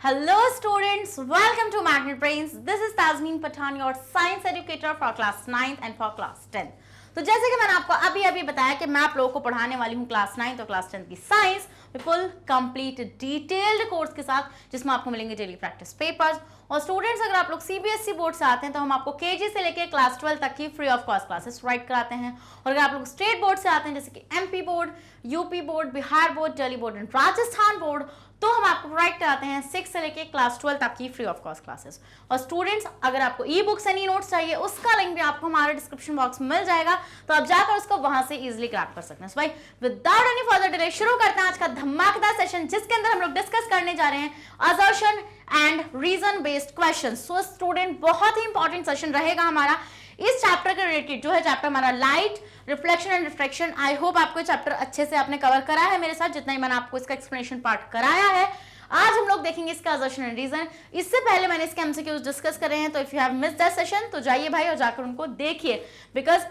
Hello students, welcome to Magnet Brains. This is Tasmin Pathan, your science educator for class 9th and for class 10. तो जैसे कि मैंने आपको अभी बताया कि मैं आप लोगों को पढ़ाने वाली हूँ क्लास 9 और क्लास 10 की science full complete detailed course के साथ, जिसमें आपको मिलेंगे डेली प्रैक्टिस पेपर्स। और स्टूडेंट्स, अगर आप लोग सीबीएसई बोर्ड से आते हैं तो हम आपको केजी से लेकर क्लास 12 तक की free of cost classes provide कराते हैं। और अगर आप लोग स्टेट बोर्ड से आते हैं जैसे कि MP board, UP board, Bihar board, Delhi board and Rajasthan board, तो हम आपको प्रोवाइड कराते हैं 6 से लेके क्लास 12 तक की फ्री ऑफ कॉस्ट क्लासेस। और स्टूडेंट्स, अगर आपको e books and e notes चाहिए, उसका लिंक भी आपको हमारे डिस्क्रिप्शन बॉक्स में मिल जाएगा, तो आप जाकर उसको वहां से इजीली क्रैक कर सकते हैं। भाई विदाउट एनी फर्दर डिले शुरू करते हैं आज का धमाकेदार सेशन, जिसके अंदर हम लोग डिस्कस करने जा रहे हैं assertion and reason based questions. So student, बहुत ही इंपॉर्टेंट सेशन रहेगा हमारा इस चैप्टर के रिलेटेड, जो है चैप्टर हमारा light, reflection and refraction. I hope आपको चैप्टर अच्छे से आपने कवर करा है मेरे साथ, जितना ही मैंने आपको इसका एक्सप्लेनेशन पार्ट कराया है। आज हम लोग देखेंगे इसका असर्शन एंड रीजन। इससे पहले मैंने इसके एमसीक्यूज डिस्कस करे हैं, तो if you have missed that session तो जाइए भाई और जाकर उनको देखिए, बिकॉज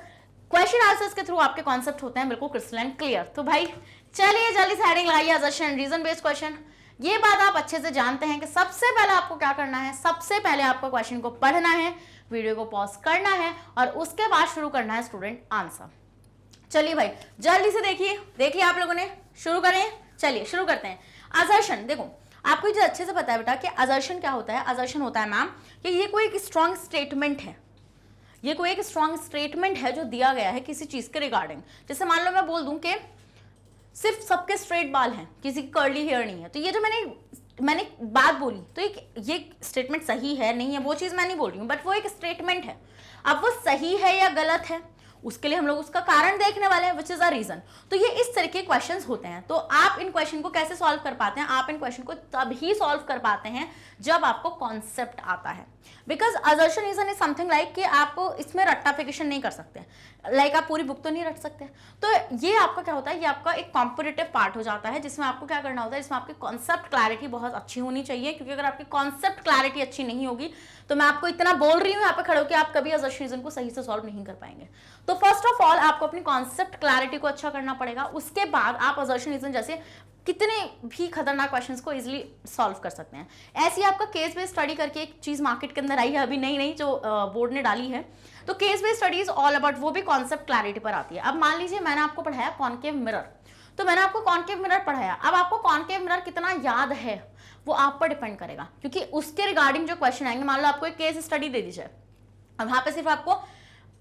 क्वेश्चन आंसर्स के थ्रू आपके कॉन्सेप्ट होते हैं बिल्कुल क्रिस्टल एंड क्लियर। तो भाई चलिए जल्दी से हेडिंग लगाइए, assertion and reason based question. ये बात आप अच्छे से जानते हैं कि सबसे पहले आपको क्या करना है, सबसे पहले आपको क्वेश्चन को पढ़ना है, वीडियो को पॉज करना है और उसके बाद शुरू करना है स्टूडेंट आंसर। चलिए भाई जल्दी से देखिए आप लोगों ने, शुरू करें। चलिए शुरू करते हैं। असर्शन, देखो आपको जो अच्छे से पता है बेटा कि असर्शन क्या होता है। असर्शन होता है मैम कि ये कोई एक स्ट्रॉन्ग स्टेटमेंट है, ये कोई एक स्ट्रॉन्ग स्टेटमेंट है जो दिया गया है किसी चीज के रिगार्डिंग। जैसे मान लो मैं बोल दूं कि सिर्फ सबके स्ट्रेट बाल हैं, किसी की कर्ली हेयर नहीं है, तो ये जो मैंने बात बोली, तो ये स्टेटमेंट सही है नहीं है वो चीज मैं नहीं बोल रही हूँ, बट वो एक स्टेटमेंट है। अब वो सही है या गलत है, उसके लिए हम लोग उसका कारण देखने वाले हैं, विच इज अ रीजन। तो ये इस तरह के क्वेश्चंस होते हैं। तो आप इन क्वेश्चन को कैसे सॉल्व कर पाते हैं? आप इन क्वेश्चन को तभी सॉल्व कर पाते हैं जब आपको कॉन्सेप्ट आता है। Because assertion reason is something like कि आप इसमें रट्टाफिकेशन नहीं कर सकते, लाइक आप पूरी बुक तो नहीं रट सकते। तो ये आपका क्या होता है, ये आपका एक कॉम्पिटिटिव पार्ट हो जाता है, जिसमें आपको क्या करना होता है, इसमें आपकी कॉन्सेप्ट क्लैरिटी बहुत अच्छी होनी चाहिए। क्योंकि अगर आपकी कॉन्सेप्ट क्लैरिटी अच्छी नहीं होगी, तो मैं आपको इतना बोल रही हूँ यहाँ पे खड़े होकर, आप कभी असर्शन रीजन को सही से सॉल्व नहीं कर पाएंगे। तो फर्स्ट ऑफ ऑल आपको अपनी कॉन्सेप्ट क्लैरिटी को अच्छा करना पड़ेगा, उसके बाद आप असर्शन रीजन जैसे कितने भी खतरनाक क्वेश्चंस को इजीली सॉल्व कर सकते हैं। ऐसी आपका केस बेस्ड स्टडी करके एक चीज मार्केट के अंदर आई है, अभी नई जो बोर्ड ने डाली है। तो case based study is all about, वो भी कॉन्सेप्ट क्लैरिटी पर आती है। अब मान लीजिए मैंने आपको पढ़ाया कॉन्केव मिरर, तो मैंने आपको कॉन्केव मिरर पढ़ाया। अब आपको कॉन्केव मिरर कितना याद है वो आप पर डिपेंड करेगा, क्योंकि उसके रिगार्डिंग जो क्वेश्चन आएंगे, मान लो आपको एक केस स्टडी दे दी जाए, अब वहां पे सिर्फ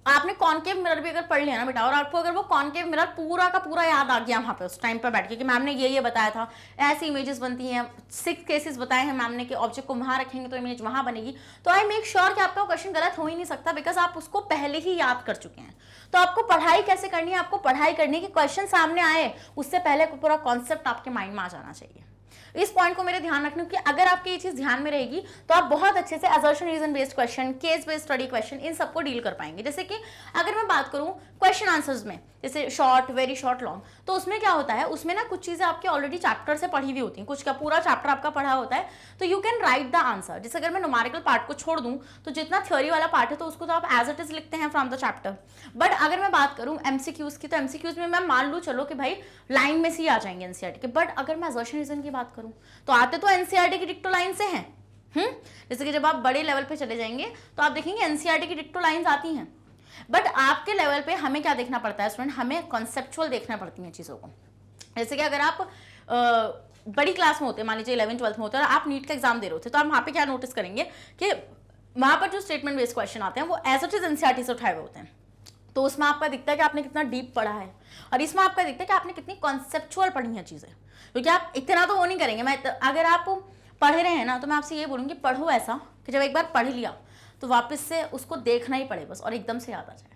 आपने कॉन्केव मिरर भी अगर पढ़ लिया ना बेटा, और आपको अगर वो कॉन्केव मिरर पूरा का पूरा याद आ गया वहां पे उस टाइम पे बैठ के कि मैम ने ये बताया था, ऐसी इमेजेस बनती हैं, 6 केसेस बताए हैं मैम ने कि ऑब्जेक्ट को वहां रखेंगे तो इमेज वहां बनेगी, तो आई मेक श्योर कि आपका क्वेश्चन गलत हो ही नहीं सकता, बिकॉज आप उसको पहले ही याद कर चुके हैं। तो आपको पढ़ाई कैसे करनी है, आपको पढ़ाई करनी है कि क्वेश्चन सामने आए उससे पहले पूरा कॉन्सेप्ट आपके माइंड में आ जाना चाहिए। इस पॉइंट को मेरे ध्यान रखना, कि अगर आपकी ये चीज ध्यान में रहेगी तो आप बहुत अच्छे से assertion reason based question, case based study question, इन सबको डील कर पाएंगे। जैसे कि अगर मैं बात करूं क्वेश्चन आंसर्स में, जैसे शॉर्ट, वेरी शॉर्ट, लॉन्ग, तो उसमें क्या होता है, उसमें ना कुछ चीजें आपकी ऑलरेडी चैप्टर से पढ़ी हुई होती हैं, कुछ का पूरा चैप्टर आपका पढ़ा होता है, तो you can write the answer. जैसे अगर मैं न्यूमेरिकल पार्ट को छोड़ दूं तो जितना थ्योरी वाला पार्ट है तो उसको तो आप एज इट इज लिखते हैं फ्रॉम द चैप्टर। बट अगर मैं बात करूं एमसीक्यूज की, तो एमसीक्यूज में मैं मान लूं चलो कि भाई लाइन में से ही आ जाएंगे एनसीईआरटी के। बट अगर मैं असर्शन रीजन की बात करूं तो आते तो एनसीईआरटी की डिक्टो लाइन से हैं। जैसे कि जब आप बड़े लेवल पे चले जाएंगे तो आप देखेंगे एनसीईआरटी की डिक्टो लाइंस आती हैं। बट आपके लेवल पे हमें क्या देखना पड़ता है स्टूडेंट, हमें कॉन्सेप्चुअल देखना पड़ती हैं चीज़ों को। जैसे कि अगर आप बड़ी क्लास में होते हैं, मान लीजिए 11th 12th में होते हैं और आप नीट का एग्जाम दे रहे होते, तो आप वहाँ पे क्या नोटिस करेंगे कि वहाँ पर जो स्टेटमेंट बेस्ड क्वेश्चन आते हैं वो एज इट इज एनसीईआरटी से उठाए हुए होते हैं। तो उसमें आपका दिखता है कि आपने कितना डीप पढ़ा है, और इसमें आपका दिखता है कि आपने कितनी कॉन्सेप्चुअल पढ़ी हैं चीज़ें। क्योंकि आप इतना तो वो नहीं करेंगे, अगर आप पढ़ रहे हैं ना, तो मैं आपसे ये बोलूँगी पढ़ो ऐसा कि जब एक बार पढ़ लिया तो वापस से उसको देखना ही पड़े बस, और एकदम से याद आ जाए।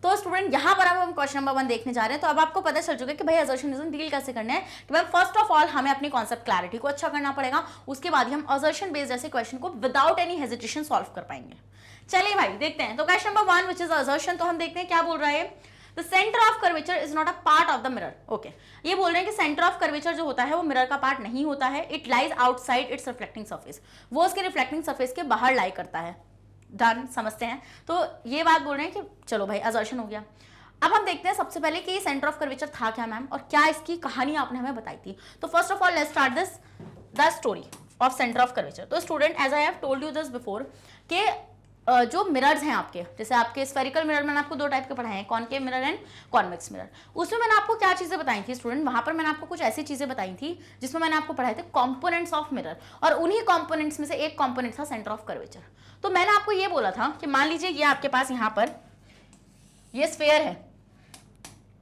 तो स्टूडेंट, यहाँ पर हम क्वेश्चन नंबर 1 देखने जा रहे हैं। तो अब आपको पता चल चुका है कि भाई असर्शन रीजन डील कैसे करना है। तो मैम फर्स्ट ऑफ ऑल हमें अपनी कॉन्सेप्ट क्लैरिटी को अच्छा करना पड़ेगा, उसके बाद ही हम असर्शन बेस्ड जैसे क्वेश्चन को विदाउट एनी हेजिटेशन सॉल्व कर पाएंगे। चलिए भाई देखते हैं। तो question number 1 which is assertion, तो हम देखते हैं क्या बोल रहा है। The center of curvature is not a part of the mirror. Okay. ये बोल रहे हैं कि सेंटर ऑफ कर्वेचर जो होता है वो मिरर का पार्ट नहीं होता है। It lies outside it's reflecting surface, वो उसके रिफ्लेक्टिंग सरफेस के बाहर लाई करता है। डन, समझते हैं। तो ये बात बोल रहे हैं कि चलो भाई असर्शन हो गया। अब हम देखते हैं सबसे पहले कि सेंटर ऑफ कर्वेचर था क्या मैम, और क्या इसकी कहानी आपने हमें बताई थी। तो first of all let's start the story. Of centre of curvature. तो student as I have told you this before कि जो मिरर्स हैं आपके, जैसे आपके स्फेरिकल मिरर मैंने आपको 2 टाइप के पढ़ाए हैं, concave mirror and convex mirror. उसमें मैंने आपको क्या चीजें बताई थी स्टूडेंट, वहां पर मैंने आपको कुछ ऐसी चीजें बताई थी जिसमें मैंने आपको पढ़ाए थे कंपोनेंट्स ऑफ मिरर, और उन्हीं कंपोनेंट्स में से एक कंपोनेंट था सेंटर ऑफ कर्वेचर। तो मैंने आपको ये बोला था कि मान लीजिए ये आपके पास यहाँ पर ये स्फेयर है,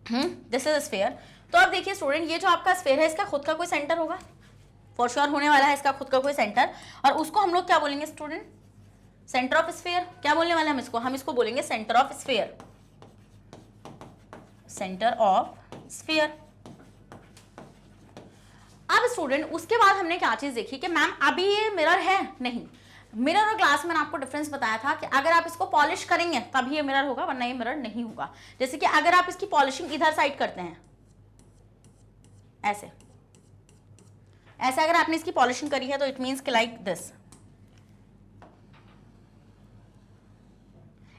दिस इज स्फेयर। तो अब देखिए स्टूडेंट, ये जो आपका स्फेयर है इसका खुद का कोई सेंटर होगा, फॉर श्योर होने वाला है इसका खुद का कोई सेंटर, और उसको हम लोग क्या बोलेंगे स्टूडेंट, सेंटर ऑफ स्फेयर। क्या बोलने वाले हम इसको बोलेंगे centre of sphere, centre of sphere. अब स्टूडेंट उसके बाद हमने क्या चीज देखी कि मैम अभी ये मिरर है, नहीं, मिरर और ग्लास में मैंने आपको डिफरेंस बताया था कि अगर आप इसको पॉलिश करेंगे तभी ये मिरर होगा, वरना ये मिरर नहीं होगा। जैसे कि अगर आप इसकी पॉलिशिंग इधर साइड करते हैं, ऐसे ऐसे अगर आपने इसकी पॉलिशिंग करी है तो इट मीन्स कि लाइक दिस,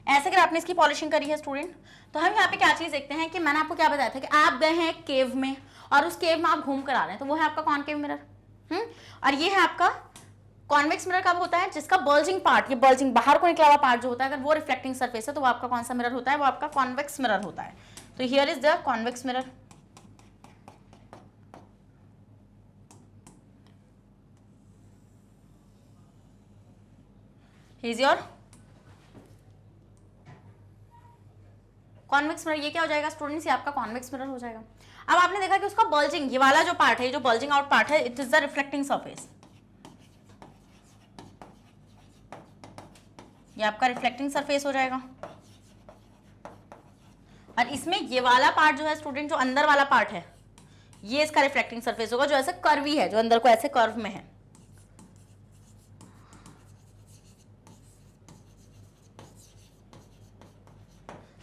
ऐसे अगर आपने इसकी पॉलिशिंग करी है स्टूडेंट, तो हम यहाँ पे क्या चीज देखते हैं कि मैंने आपको क्या बताया था कि आप गए हैं केव में और उस केव में आप घूम कर आ रहे हैं, तो वो है आपका कॉनकेव मिरर। और ये है आपका कॉन्वेक्स मिरर। कब होता है, जिसका बल्जिंग पार्ट, ये बल्जिंग बाहर को निकला हुआ पार्ट जो होता है, अगर वो रिफ्लेक्टिंग सरफेस है तो वो आपका कौन सा मिरर होता है, वो आपका कॉन्वेक्स मिरर होता है। तो here is the convex mirror. Is your convex mirror. ये क्या हो जाएगा स्टूडेंट्स, ये आपका कॉन्वेक्स मिरर हो जाएगा। अब आपने देखा कि उसका बल्जिंग, ये वाला जो पार्ट है, जो बल्जिंग आउट पार्ट है, it is the reflecting surface, ये आपका रिफ्लेक्टिंग सरफेस हो जाएगा। और इसमें ये वाला पार्ट जो है स्टूडेंट, जो अंदर वाला पार्ट है, ये इसका रिफ्लेक्टिंग सरफेस होगा, जो ऐसे कर्वी है, जो अंदर को ऐसे कर्व में है।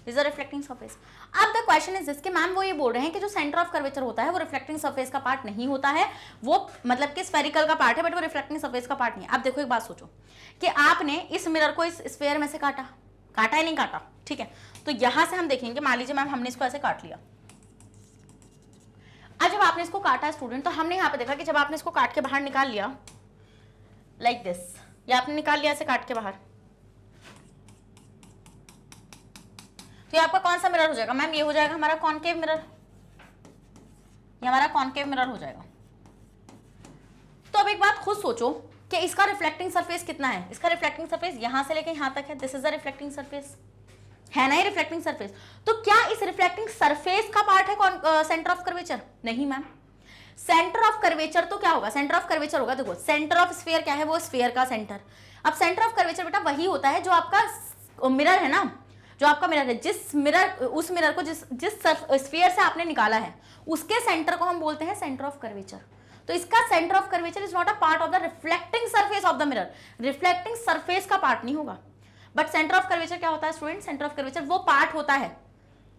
Is the reflecting surface. अब द क्वेश्चन इज दिस कि मैम वो ये बोल रहे हैं कि जो सेंटर ऑफ कर्वेचर होता है वो रिफ्लेक्टिंग सरफेस का पार्ट नहीं होता है, वो मतलब कि स्फेरिकल का पार्ट है, बट वो रिफ्लेक्टिंग सरफेस का पार्ट नहीं है। अब देखो एक बात सोचो कि आपने इस मिरर को इस स्फेयर में से काटा है, नहीं काटा, ठीक है, तो यहां से हम देखेंगे, मान लीजिए मैम हमने इसको ऐसे काट लिया। अब जब आपने इसको काटा स्टूडेंट, तो हमने यहाँ पे देखा कि जब आपने इसको काट के बाहर निकाल लिया लाइक दिस, ये आपने निकाल लिया ऐसे काट के बाहर, तो ये आपका कौन सा मिरर हो जाएगा मैम, ये हो जाएगा हमारा कॉनकेव मिरर, ये हमारा कॉनकेव मिरर हो जाएगा। तो अब एक बात खुद सोचो कि इसका रिफ्लेक्टिंग सरफेस कितना है, इसका रिफ्लेक्टिंग सरफेस यहां से लेके यहां तक है, this is the reflecting surface, है ना ये रिफ्लेक्टिंग सरफेस। तो क्या इस रिफ्लेक्टिंग सरफेस का पार्ट है सेंटर ऑफ कर्वेचर? नहीं मैम, सेंटर ऑफ कर्वेचर तो क्या होगा, सेंटर ऑफ कर्वेचर होगा, देखो सेंटर ऑफ स्फीयर क्या है, वो स्फीयर का सेंटर। अब सेंटर ऑफ कर्वेचर बेटा वही होता है जो आपका मिरर है ना, जो आपका मिरर है, जिस मिरर, उस मिरर को जिस स्फीयर से आपने निकाला है, उसके सेंटर को हम बोलते हैं सेंटर ऑफ कर्वेचर। तो इसका centre of curvature is not a part of the reflecting surface of the mirror, reflecting surface का पार्ट नहीं होगा। बट सेंटर ऑफ कर्वेचर क्या होता है स्टूडेंट, सेंटर ऑफ कर्वेचर वो पार्ट होता है,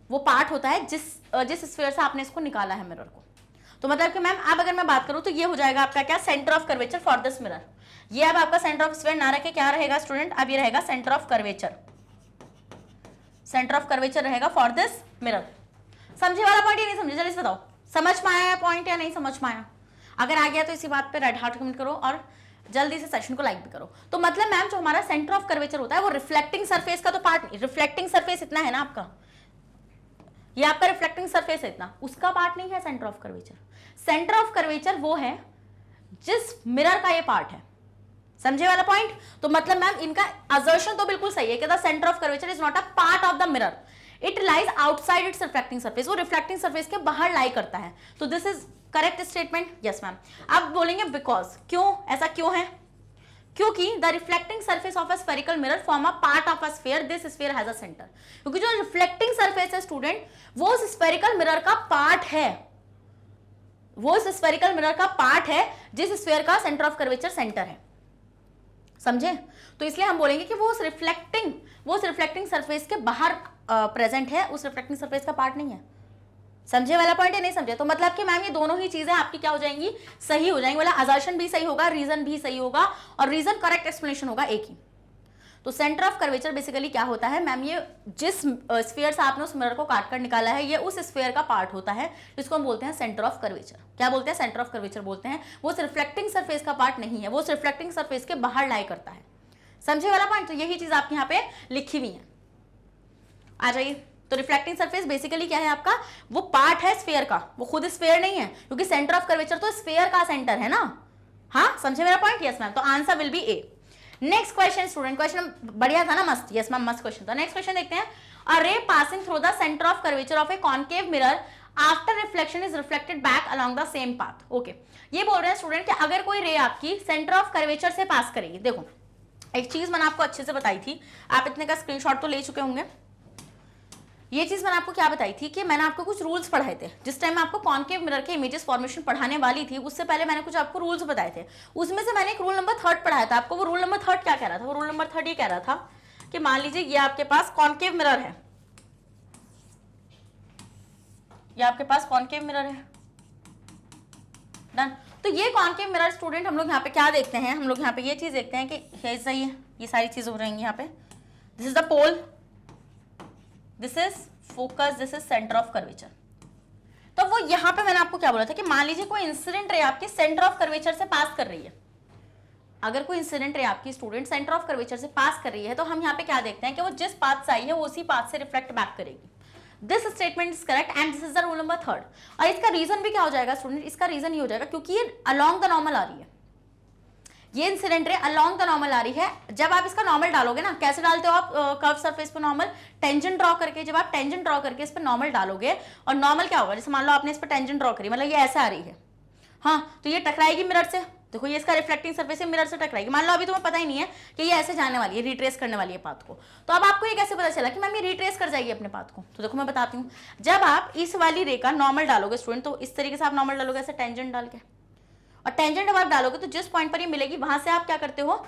वो पार्ट होता है जिस स्फीयर से आपने इसको निकाला है मिरर को। तो मतलब कि मैम अब अगर मैं बात करूं तो ये हो जाएगा आपका क्या, centre of curvature for this mirror. ये अब आपका सेंटर ऑफ स्फीयर ना रखे, क्या रहेगा स्टूडेंट, अब ये रहेगा centre of curvature, centre of curvature रहेगा फॉर दिस मिरर। समझे वाला पॉइंट या नहीं समझे, जल्दी से बताओ, समझ में आया पॉइंट या नहीं समझ में आया? अगर आ गया तो इसी बात पे रेड हार्ट कमेंट करो और जल्दी से सेशन को लाइक भी करो। तो मतलब मैम जो हमारा सेंटर ऑफ कर्वेचर होता है वो रिफ्लेक्टिंग सरफेस का तो पार्ट नहीं, रिफ्लेक्टिंग सरफेस इतना है ना आपका, ये आपका रिफ्लेक्टिंग सरफेस है इतना, उसका पार्ट नहीं है centre of curvature. Centre of curvature वो है जिस मिरर का ये पार्ट है, समझे वाला पॉइंट? तो मतलब मैम इनका असर्शन तो बिल्कुल सही है कि the centre of curvature is not a part of the mirror, it lies outside it's reflecting surface, वो रिफ्लेक्टिंग सरफेस के बाहर लाई करता है। तो this is correct statement, yes ma'am. अब बोलेंगे बिकॉज, क्यों, ऐसा क्यों है? क्योंकि the reflecting surface of a spherical mirror form a part of a sphere, this sphere has a centre. क्योंकि जो रिफ्लेक्टिंग सरफेस है स्टूडेंट, वो उस स्फेरिकल मिरर का पार्ट है, वो उस स्फेरिकल मिरर का पार्ट है जिस स्फीयर का सेंटर ऑफ कर्वेचर सेंटर है, समझे? तो इसलिए हम बोलेंगे कि वो उस रिफ्लेक्टिंग सरफेस के बाहर प्रेजेंट है, उस रिफ्लेक्टिंग सरफेस का पार्ट नहीं है। समझे वाला पॉइंट है, नहीं समझे? तो मतलब कि मैम ये दोनों ही चीजें आपकी क्या हो जाएंगी, सही हो जाएंगी, वाला असर्शन भी सही होगा, रीजन भी सही होगा, और रीजन करेक्ट एक्सप्लेनेशन होगा एक ही। तो सेंटर ऑफ कर्वेचर बेसिकली क्या होता है मैम, ये जिस स्फीयर से आपने उस मिरर को काट कर निकाला है ये उस स्फीयर का पार्ट होता है जिसको हम बोलते हैं सेंटर ऑफ कर्वेचर। क्या बोलते हैं? सेंटर ऑफ कर्वेचर बोलते हैं। वो रिफ्लेक्टिंग सरफेस का पार्ट नहीं है, वो रिफ्लेक्टिंग सरफेस के बाहर लाई करता है। समझे वाला पॉइंट? तो यही चीज आपके यहाँ पे लिखी हुई है। आ जाइए, तो रिफ्लेक्टिंग सरफेस बेसिकली क्या है आपका? वो पार्ट है स्फीयर का, वो खुद स्फीयर नहीं है, क्योंकि सेंटर ऑफ कर्वेचर तो स्फीयर का सेंटर है ना। हाँ, समझे मेरा पॉइंट? यस मैम, तो answer will be A. Next question student, question बढ़िया था ना, मस्त। यस मैम, मस्त क्वेश्चन था। नेक्स्ट क्वेश्चन देखते हैं। A ray passing through the centre of curvature of a concave mirror after reflection is reflected back along the same path. Okay, ये बोल रहे हैं स्टूडेंट कि अगर कोई रे आपकी सेंटर ऑफ कर्वेचर से पास करेगी, देखो एक चीज मैंने आपको अच्छे से बताई थी, आप इतने का स्क्रीनशॉट तो ले चुके होंगे। ये चीज मैंने आपको क्या बताई थी कि मैंने आपको कुछ रूल्स पढ़ाए थे जिस टाइम आपको कॉन्केव मिरर के इमेजेस फॉर्मेशन पढ़ाने वाली थी, उससे पहले मैंने कुछ आपको रूल्स बताए थे। उसमें से मैंने एक रूल नंबर 3 पढ़ाया था आपको। वो रूल नंबर 3 क्या कह रहा था? वो रूल नंबर 3 ये कह रहा था कि मान लीजिए ये आपके पास कॉन्केव मिरर है, ये आपके पास कॉन्केव मिरर है, डन। तो ये कॉन्केव मिरर स्टूडेंट हम लोग यहाँ पे क्या देखते हैं? हम लोग यहाँ पे ये चीज देखते हैं कि ऐसा ही है, ये सारी चीजें हो रहेंगी यहाँ पे। This is the pole, this is focus, this is centre of curvature. तो वो यहां पे मैंने आपको क्या बोला था कि मान लीजिए कोई इंसिडेंट रे आपकी सेंटर ऑफ कर्वेचर से पास कर रही है। अगर कोई इंसिडेंट रे आपकी स्टूडेंट सेंटर ऑफ कर्वेचर से पास कर रही है तो हम यहाँ पे क्या देखते हैं कि वो जिस पाथ से आई है वो उसी पाथ से रिफ्लेक्ट बैक करेगी। This statement is correct and this is the rule number 3। और इसका रीजन भी क्या हो जाएगा स्टूडेंट? इसका रीजन ये हो जाएगा क्योंकि ये अलोंग द नॉर्मल आ रही है, ये incident ray along the normal आ रही है। जब आप इसका नॉर्मल डालोगे ना, कैसे डालते हो आप कर्व सरफेस पे नॉर्मल? टेंजेंट ड्रॉ करके। जब आप टेंजेंट ड्रॉ करके इस पर नॉर्मल डालोगे और नॉर्मल क्या होगा? जैसे मान लो आपने इस पर टेंजेंट ड्रॉ करी, मतलब ये ऐसे आ रही है, हाँ, तो ये टकराएगी मिरर से। देखो ये इसका रिफ्लेक्टिंग सरफेस है, मिरर से टकराएगी। मान लो अभी तुम्हें पता ही नहीं है कि ये ऐसे जाने वाली है, रिट्रेस करने वाली है पाथ को, तो अब आपको ये कैसे पता चला कि मैम ये रिट्रेस कर जाएगी अपने पाथ को? तो देखो मैं बताती हूँ, जब आप इस वाली रे का नॉर्मल डालोगे स्टूडेंट, तो इस तरीके से आप नॉर्मल डालोगे ऐसे टेंजेंट डाल के, और टेंजेंट जब आप डालोगे तो जिस पॉइंट पर ये मिलेगी वहां से आप क्या करते हो?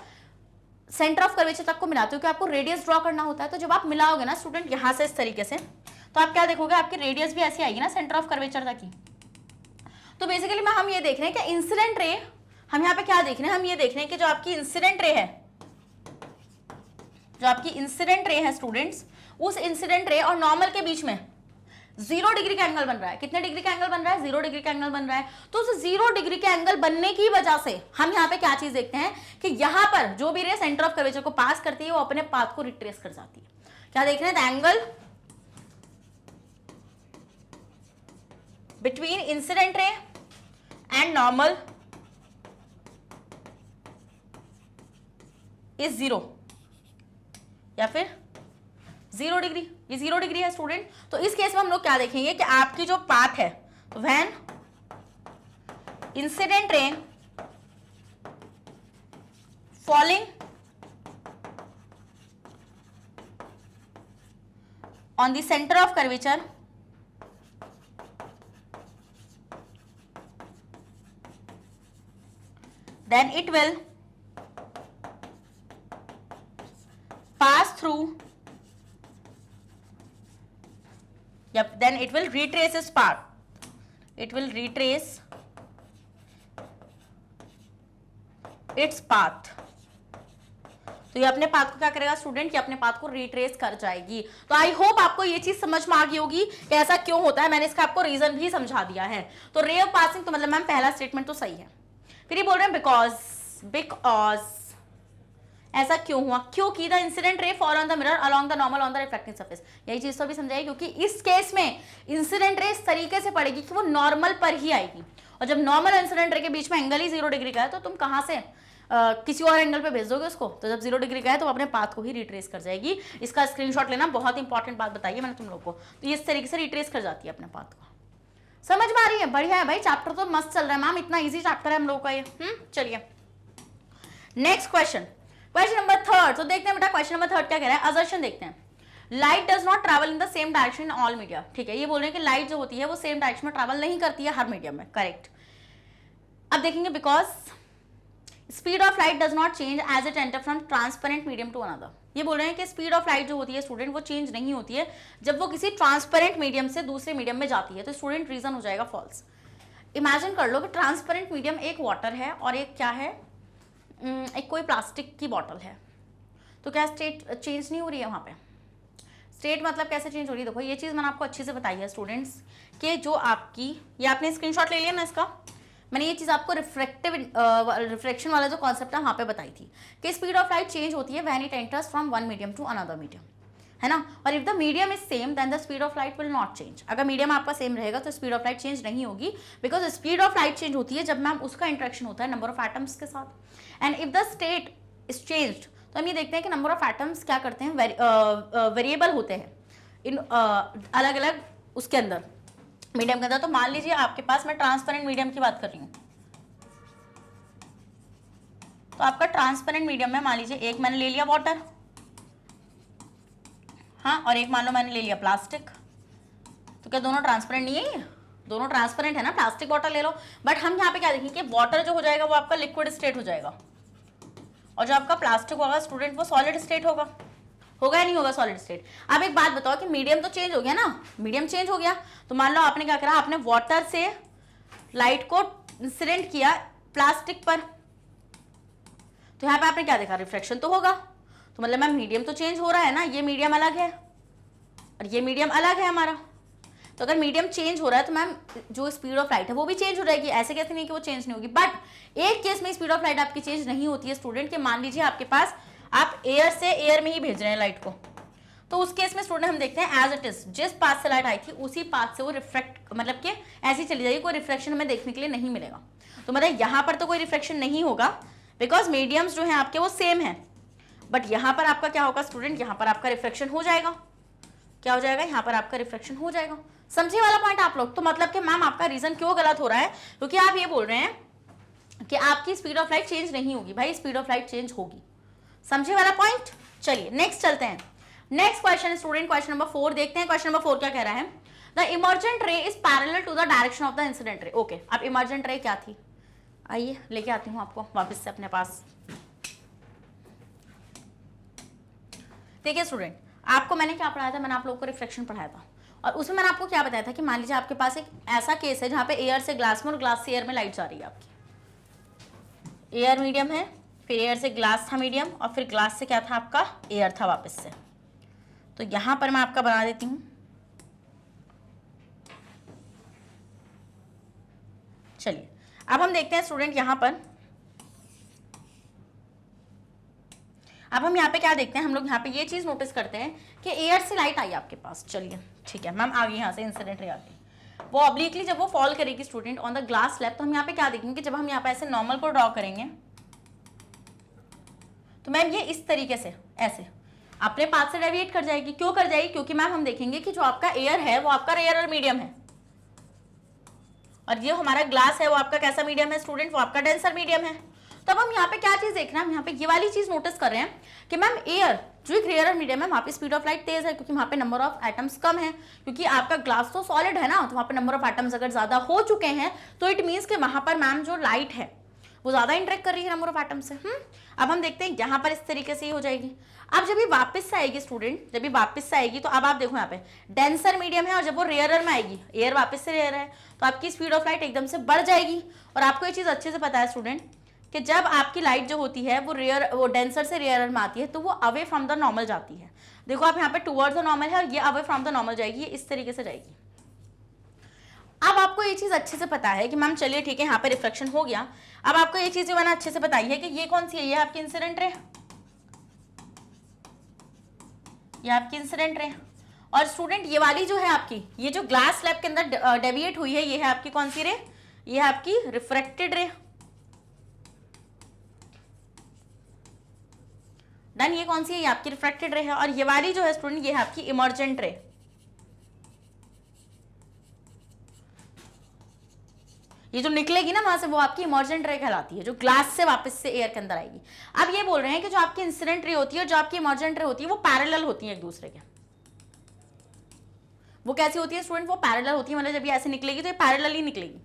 सेंटर ऑफ कर्वेचर तक को मिलाते हो, कि आपको रेडियस ड्रॉ करना होता है। तो जब आप मिलाओगे ना स्टूडेंट यहां से इस तरीके से, तो आप क्या देखोगे? आपकी रेडियस भी ऐसी आएगी ना सेंटर ऑफ कर्वेचर तक की। तो बेसिकली मैं हम ये देख रहे हैं कि इंसिडेंट रे, हम यहाँ पे क्या देख रहे हैं? हम ये देख रहे हैं कि जो आपकी इंसिडेंट रे है, जो आपकी इंसिडेंट रे है स्टूडेंट्स, उस इंसिडेंट रे और नॉर्मल के बीच में 0 डिग्री का एंगल बन रहा है। कितने डिग्री का एंगल बन रहा है? 0 डिग्री का एंगल बन रहा है। तो उस 0 डिग्री के एंगल बनने की वजह से हम यहाँ पे क्या चीज देखते हैं कि यहाँ पर जो भी रे सेंटर ऑफ कर्वेचर को पास करती है वो अपने पाथ को रिट्रेस कर जाती है। क्या देख रहे हैं? The angle between incident ray and normal is 0, या फिर 0 डिग्री। ये 0 डिग्री है स्टूडेंट। तो इस केस में हम लोग क्या देखेंगे कि आपकी जो पाथ है, तो when incident ray falling on the centre of curvature then it will pass through, yep, then it will retrace its path, it will retrace its path। तो ये अपने पाथ को क्या करेगा स्टूडेंट? कि अपने पाथ को रिट्रेस कर जाएगी। तो आई होप आपको ये चीज समझ में आ गई होगी कि ऐसा क्यों होता है। मैंने इसका आपको रीजन भी समझा दिया है। तो रे ऑफ पासिंग, तो मतलब मैम पहला स्टेटमेंट तो सही है। फिर ये बोल रहे हैं बिकॉज ऐसा क्यों हुआ? क्योंकि द इंसिडेंट रे fall on the mirror along the normal on the reflecting surface. यही चीज तो भी समझाई, क्योंकि इस केस में इंसिडेंट रे इस तरीके से पड़ेगी कि वो नॉर्मल पर ही आएगी, और जब नॉर्मल और इंसिडेंट रे के बीच में एंगल ही 0 डिग्री का है तो तुम कहां से किसी और एंगल पे भेज दोगे उसको? तो जब 0 डिग्री का है तो अपने पाथ को ही रिट्रेस कर जाएगी। इसका स्क्रीनशॉट लेना, बहुत इंपॉर्टेंट बात बताइए मैंने तुम लोग को। तो इस तरीके से रिट्रेस कर जाती है अपने पाथ को। समझ में आ रही है? बढ़िया है भाई, चैप्टर तो मस्त चल रहा है मैम, इतना इजी चैप्टर है हम लोगों का ये। चलिए नेक्स्ट क्वेश्चन, क्वेश्चन नंबर 3। तो देखते हैं बेटा क्वेश्चन नंबर 3 क्या कह रहा है। असर्शन देखते हैं। Light does not travel in the same direction in all media. ठीक है, ये बोल रहे हैं कि लाइट जो होती है वो सेम डायरेक्शन में ट्रैवल नहीं करती है हर मीडियम में। करेक्ट। अब देखेंगे because speed of light does not change as it enter from transparent medium to another. ये बोल रहे हैं कि स्पीड ऑफ लाइट जो होती है स्टूडेंट वो चेंज नहीं होती है जब वो किसी ट्रांसपेरेंट मीडियम से दूसरे मीडियम में जाती है। तो स्टूडेंट रीजन हो जाएगा फॉल्स। इमेजिन कर लो कि ट्रांसपेरेंट मीडियम एक वाटर है और एक क्या है, एक कोई प्लास्टिक की बॉटल है। तो क्या स्टेट चेंज नहीं हो रही है वहाँ पे? स्टेट मतलब कैसे चेंज हो रही है? देखो ये चीज़ मैंने आपको अच्छे से बताई है स्टूडेंट्स, कि जो आपकी, ये आपने स्क्रीनशॉट ले लिया ना इसका, मैंने ये चीज़ आपको रिफ्लेक्शन वाला जो कॉन्सेप्ट है वहाँ पे बताई थी कि स्पीड ऑफ लाइट चेंज होती है when it enters from one medium to another medium, है ना। और if the medium is same then the speed of light will not change. अगर मीडियम आपका सेम रहेगा तो स्पीड ऑफ लाइट चेंज नहीं होगी, because speed of light change होती है जब मैम उसका इंट्रैक्शन होता है नंबर ऑफ एटम्स के साथ। And if the state is changed, तो हम ये देखते हैं कि नंबर ऑफ एटम्स क्या करते हैं, वेरिएबल होते हैं इन अलग अलग उसके अंदर, मीडियम के अंदर। तो मान लीजिए आपके पास, मैं ट्रांसपेरेंट मीडियम की बात कर रही हूँ, तो आपका ट्रांसपेरेंट मीडियम में मान लीजिए एक मैंने ले लिया वाटर, हाँ, और एक मान लो मैंने ले लिया प्लास्टिक। तो क्या दोनों ट्रांसपेरेंट नहीं है? दोनों ट्रांसपेरेंट है ना, प्लास्टिक वाटर ले लो। बट हम यहाँ पे क्या देखेंगे, वाटर जो हो जाएगा वो आपका लिक्विड स्टेट हो जाएगा, और जो आपका प्लास्टिक होगा स्टूडेंट वो सॉलिड स्टेट होगा। होगा या नहीं होगा सॉलिड स्टेट? अब एक बात बताओ कि मीडियम तो चेंज हो गया ना, मीडियम चेंज हो गया, तो मान लो आपने क्या करा, आपने वाटर से लाइट को इंसिडेंट किया प्लास्टिक पर, तो यहाँ पे आपने क्या देखा, रिफ्लेक्शन तो होगा। तो मतलब मैम मीडियम तो चेंज हो रहा है ना, ये मीडियम अलग है और ये मीडियम अलग है हमारा। तो अगर मीडियम चेंज हो रहा है तो मैम जो स्पीड ऑफ लाइट है वो भी चेंज हो जाएगी, ऐसे कैसे नहीं कि वो चेंज नहीं होगी। बट एक केस में स्पीड ऑफ लाइट आपकी चेंज नहीं होती है स्टूडेंट, के मान लीजिए आपके पास आप एयर से एयर में ही भेज रहे हैं लाइट को, तो उस केस में स्टूडेंट हम देखते हैं एज इट इज, जिस पाथ से लाइट आई थी उसी पाथ से वो रिफ्लेक्ट, मतलब कि ऐसी चली जाएगी, कोई रिफ्लेक्शन हमें देखने के लिए नहीं मिलेगा। तो मतलब यहाँ पर तो कोई रिफ्लेक्शन नहीं होगा, बिकॉज मीडियम्स जो है आपके वो सेम है। बट यहाँ पर आपका क्या होगा स्टूडेंट, यहाँ पर आपका रिफ्लेक्शन हो जाएगा। क्या हो जाएगा? यहाँ पर आपका रिफ्लेक्शन हो जाएगा। समझे वाला पॉइंट आप लोग? तो मतलब कि मैम आपका रीजन क्यों गलत हो रहा है, क्योंकि आप ये बोल रहे हैं कि आपकी स्पीड ऑफ लाइट चेंज नहीं होगी। भाई स्पीड ऑफ लाइट चेंज होगी, समझे वाला पॉइंट। चलिए नेक्स्ट चलते हैं। Next question student, question number 4 देखते हैं। क्वेश्चन नंबर 4 क्या कह रहा है, the emergent ray is parallel to the direction of the incident ray. Okay, अब इमर्जेंट रे क्या थी, आइए लेके आती हूँ आपको वापस से अपने पास। देखिए स्टूडेंट, आपको मैंने क्या पढ़ाया था, मैंने आप लोगों को रिफ्लेक्शन पढ़ाया था, और उसमें मैंने आपको क्या बताया था कि मान लीजिए आपके पास एक ऐसा केस है जहाँ पे एयर से ग्लास में और ग्लास से एयर में लाइट जा रही है आपकी। एयर मीडियम है, फिर एयर से ग्लास था मीडियम, और फिर ग्लास से क्या था आपका, एयर था वापस से। तो यहाँ पर मैं आपका बना देती हूँ। चलिए अब हम देखते हैं स्टूडेंट, यहाँ पर अब हम यहाँ पे क्या देखते हैं, हम लोग यहाँ पे ये चीज नोटिस करते हैं कि एयर से लाइट आई आपके पास। चलिए ठीक है मैम, आ गई यहाँ से इंसिडेंट रे आ गई, वो ऑब्लिकली जब वो फॉल करेगी student on the glass slab, तो हम यहाँ पे क्या देखेंगे कि जब हम यहाँ पे ऐसे नॉर्मल को ड्रॉ करेंगे तो मैम ये इस तरीके से ऐसे अपने पाथ से डेविएट कर जाएगी। क्यों कर जाएगी? क्योंकि मैम हम देखेंगे कि जो आपका एयर है वो आपका रेयर और मीडियम है, और ये हमारा ग्लास है वो आपका कैसा मीडियम है स्टूडेंट, वो आपका डेंसर मीडियम है। तब हम यहाँ पे क्या चीज देखना है, हम यहाँ पे ये वाली चीज नोटिस कर रहे हैं कि मैम एयर जो एक रेयर और मीडियम है वहाँ पे स्पीड ऑफ लाइट तेज है, क्योंकि वहाँ पे नंबर ऑफ एटम्स कम है, क्योंकि आपका ग्लास तो सॉलिड है ना, तो वहाँ पे नंबर ऑफ एटम्स अगर ज्यादा हो चुके हैं तो इट मीन्स कि वहाँ पर मैम जो लाइट है वो ज्यादा इंटरेक्ट कर रही है नंबर ऑफ एटम से। अब हम देखते हैं यहाँ पर इस तरीके से ही हो जाएगी। अब जब ये वापस से आएगी स्टूडेंट, जब ये वापस से आएगी तो अब आप देखो यहाँ पे डेंसर मीडियम है, और जब वो रेयरर में आएगी, एयर वापस से रेयर है, तो आपकी स्पीड ऑफ लाइट एकदम से बढ़ जाएगी। और आपको ये चीज अच्छे से पता है स्टूडेंट कि जब आपकी लाइट जो होती है वो डेंसर से रेयर में आती है तो वो अवे फ्रॉम द नॉर्मल जाती है। देखो आप यहाँ पे टुवर्ड्स द नॉर्मल है और ये अवे फ्रॉम द नॉर्मल जाएगी, ये इस तरीके से जाएगी। अब आपको ये चीज अच्छे से पता है कि मैम चलिए ठीक है यहाँ पे रिफ्लेक्शन हो गया। अब आपको ये चीज जो मैंने अच्छे से बताई है कि ये कौन सी है, ये आपकी इंसिडेंट रे, ये आपकी इंसिडेंट रे। और स्टूडेंट ये वाली जो है आपकी, ये जो ग्लास स्लैब के अंदर डेविएट हुई है, ये है आपकी कौन सी रे, ये है आपकी रिफ्रेक्टेड रे। डन, ये कौन सी है, ये आपकी रिफ्रेक्टेड रे है। और ये वाली जो है स्टूडेंट ये है आपकी इमर्जेंट रे। ये जो निकलेगी ना वहां से वो आपकी इमर्जेंट रे कहलाती है, जो ग्लास से वापस से एयर के अंदर आएगी। अब ये बोल रहे हैं कि जो आपकी इंसिडेंट रे होती है और जो आपकी इमर्जेंट रे होती है वो पैरेलल होती है एक दूसरे के। वो कैसी होती है स्टूडेंट, वो पैरेलल होती है, मतलब जब ये ऐसे निकलेगी तो ये पैरेलल ही निकलेगी।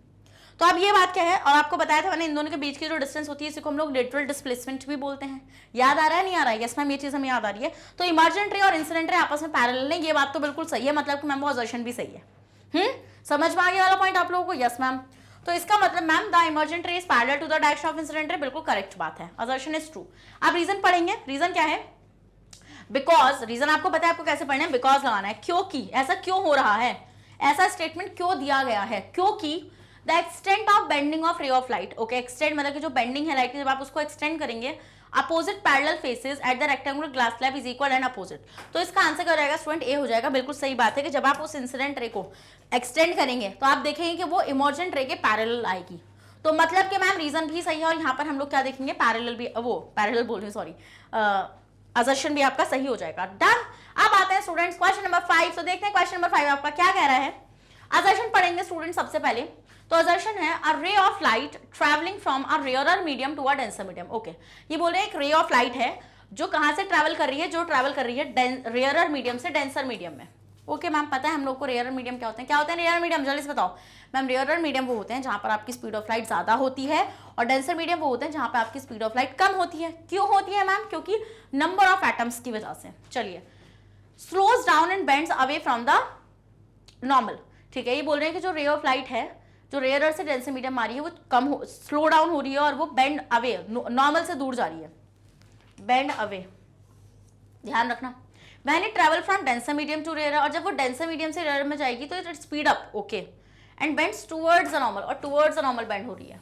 तो अब ये बात क्या है, और आपको बताया था मैंने इन दोनों के बीच की जो डिस्टेंस होती है इसी को हम लोग लेटरल डिस्प्लेसमेंट भी बोलते हैं। याद आ रहा है नहीं आ रहा है? यस मैम, ये चीज हमें याद आ रही है। तो इमर्जेंट रे और इंसिडेंट रे आपस में पैरेलल नहीं, ये बात तो बिल्कुल सही है, मतलब कि मैम वो असर्शन भी सही है। समझ में आ गया वाला पॉइंट आप लोगों को? Yes ma'am. तो इसका मतलब ma'am the emergent ray is parallel to the direction of incident ray, बिल्कुल करेक्ट बात है, असर्शन इज ट्रू। अब रीजन पढ़ेंगे, रीजन क्या है बिकॉज, रीजन आपको पता है आपको कैसे पढ़ना है, बिकॉज लगाना है, क्योंकि, ऐसा क्यों हो रहा है, ऐसा स्टेटमेंट क्यों दिया गया है, क्योंकि the extent of bending of रे ऑफ लाइट, ओके, एक्सटेंड मतलब कि जो बेंडिंग है लाइट की, जब आप उसको एक्सटेंड करेंगे opposite parallel faces at the rectangular glass slab is equal and opposite. तो इसका आंसर क्या हो जाएगा स्टूडेंट, ए हो जाएगा। बिल्कुल सही बात है कि जब आप उस इंसिडेंट रे को एक्सटेंड करेंगे तो आप देखेंगे कि वो इमर्जेंट रे के पैरेलल आएगी। तो मतलब कि मैम रीजन भी सही है, और यहाँ पर हम लोग क्या देखेंगे, पैरेलल भी, वो पैरेलल बोल रही हूँ, सॉरी, असर्शन भी आपका सही हो जाएगा। डन। अब आते हैं स्टूडेंट्स क्वेश्चन नंबर 5। तो देखते हैं क्वेश्चन नंबर 5 आपका क्या कह रहा है। असर्शन पढ़ेंगे स्टूडेंट सबसे पहले। तो असर्शन है a ray of light travelling from a rarer medium to a denser medium. Okay, ये बोल रहे हैं एक रे ऑफ लाइट है जो कहां से ट्रैवल कर रही है, जो ट्रैवल कर रही है रेयरर मीडियम से डेंसर मीडियम में। ओके मैम, पता है हम लोग को रेयरर मीडियम क्या होते हैं, क्या होते हैं रेयरर मीडियम, जल्दी से बताओ मैम। रेयरर मीडियम वो होते हैं जहां पर आपकी स्पीड ऑफ लाइट ज्यादा होती है, और डेंसर मीडियम वो होते हैं जहां पर आपकी स्पीड ऑफ लाइट कम होती है। क्यों होती है मैम, क्योंकि नंबर ऑफ एटम्स की वजह से। चलिए, slows down and bends away from the normal. ठीक है, ये बोल रहे हैं कि जो रे ऑफ लाइट है जो रेयरर से डेंसर मीडियम आ रही है वो कम स्लो डाउन हो रही है और वो बेंड अवे, नॉर्मल से दूर जा रही है, बेंड अवे, ध्यान रखना। When it travel from denser medium to rarer, और जब वो डेंसर मीडियम से रेयर में जाएगी तो it speed up, okay, and bends towards the normal, और टुवर्ड्स द नॉर्मल बेंड हो रही है।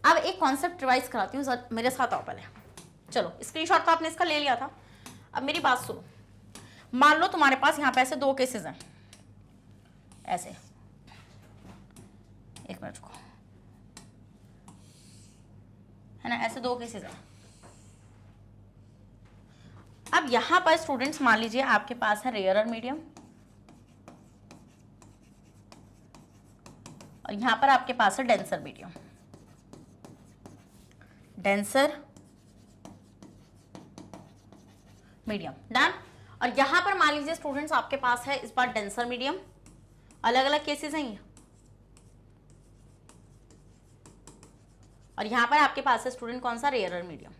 अब एक कॉन्सेप्ट रिवाइज कराती हूँ, मेरे साथ आओ पहले। चलो, स्क्रीनशॉट तो आपने इसका ले लिया था, अब मेरी बात सुनो। मान लो तुम्हारे पास यहाँ पे ऐसे दो केसेस हैं, ऐसे, एक मिनट को, है ना, ऐसे दो केसेस हैं। अब यहां पर स्टूडेंट्स मान लीजिए आपके पास है रेयरर मीडियम, और यहां पर आपके पास है denser medium, denser medium, done. और यहां पर मान लीजिए स्टूडेंट्स आपके पास है इस बार डेंसर मीडियम, अलग अलग केसेस हैं ये, और यहां पर आपके पास है स्टूडेंट कौन सा, रेयरर मीडियम।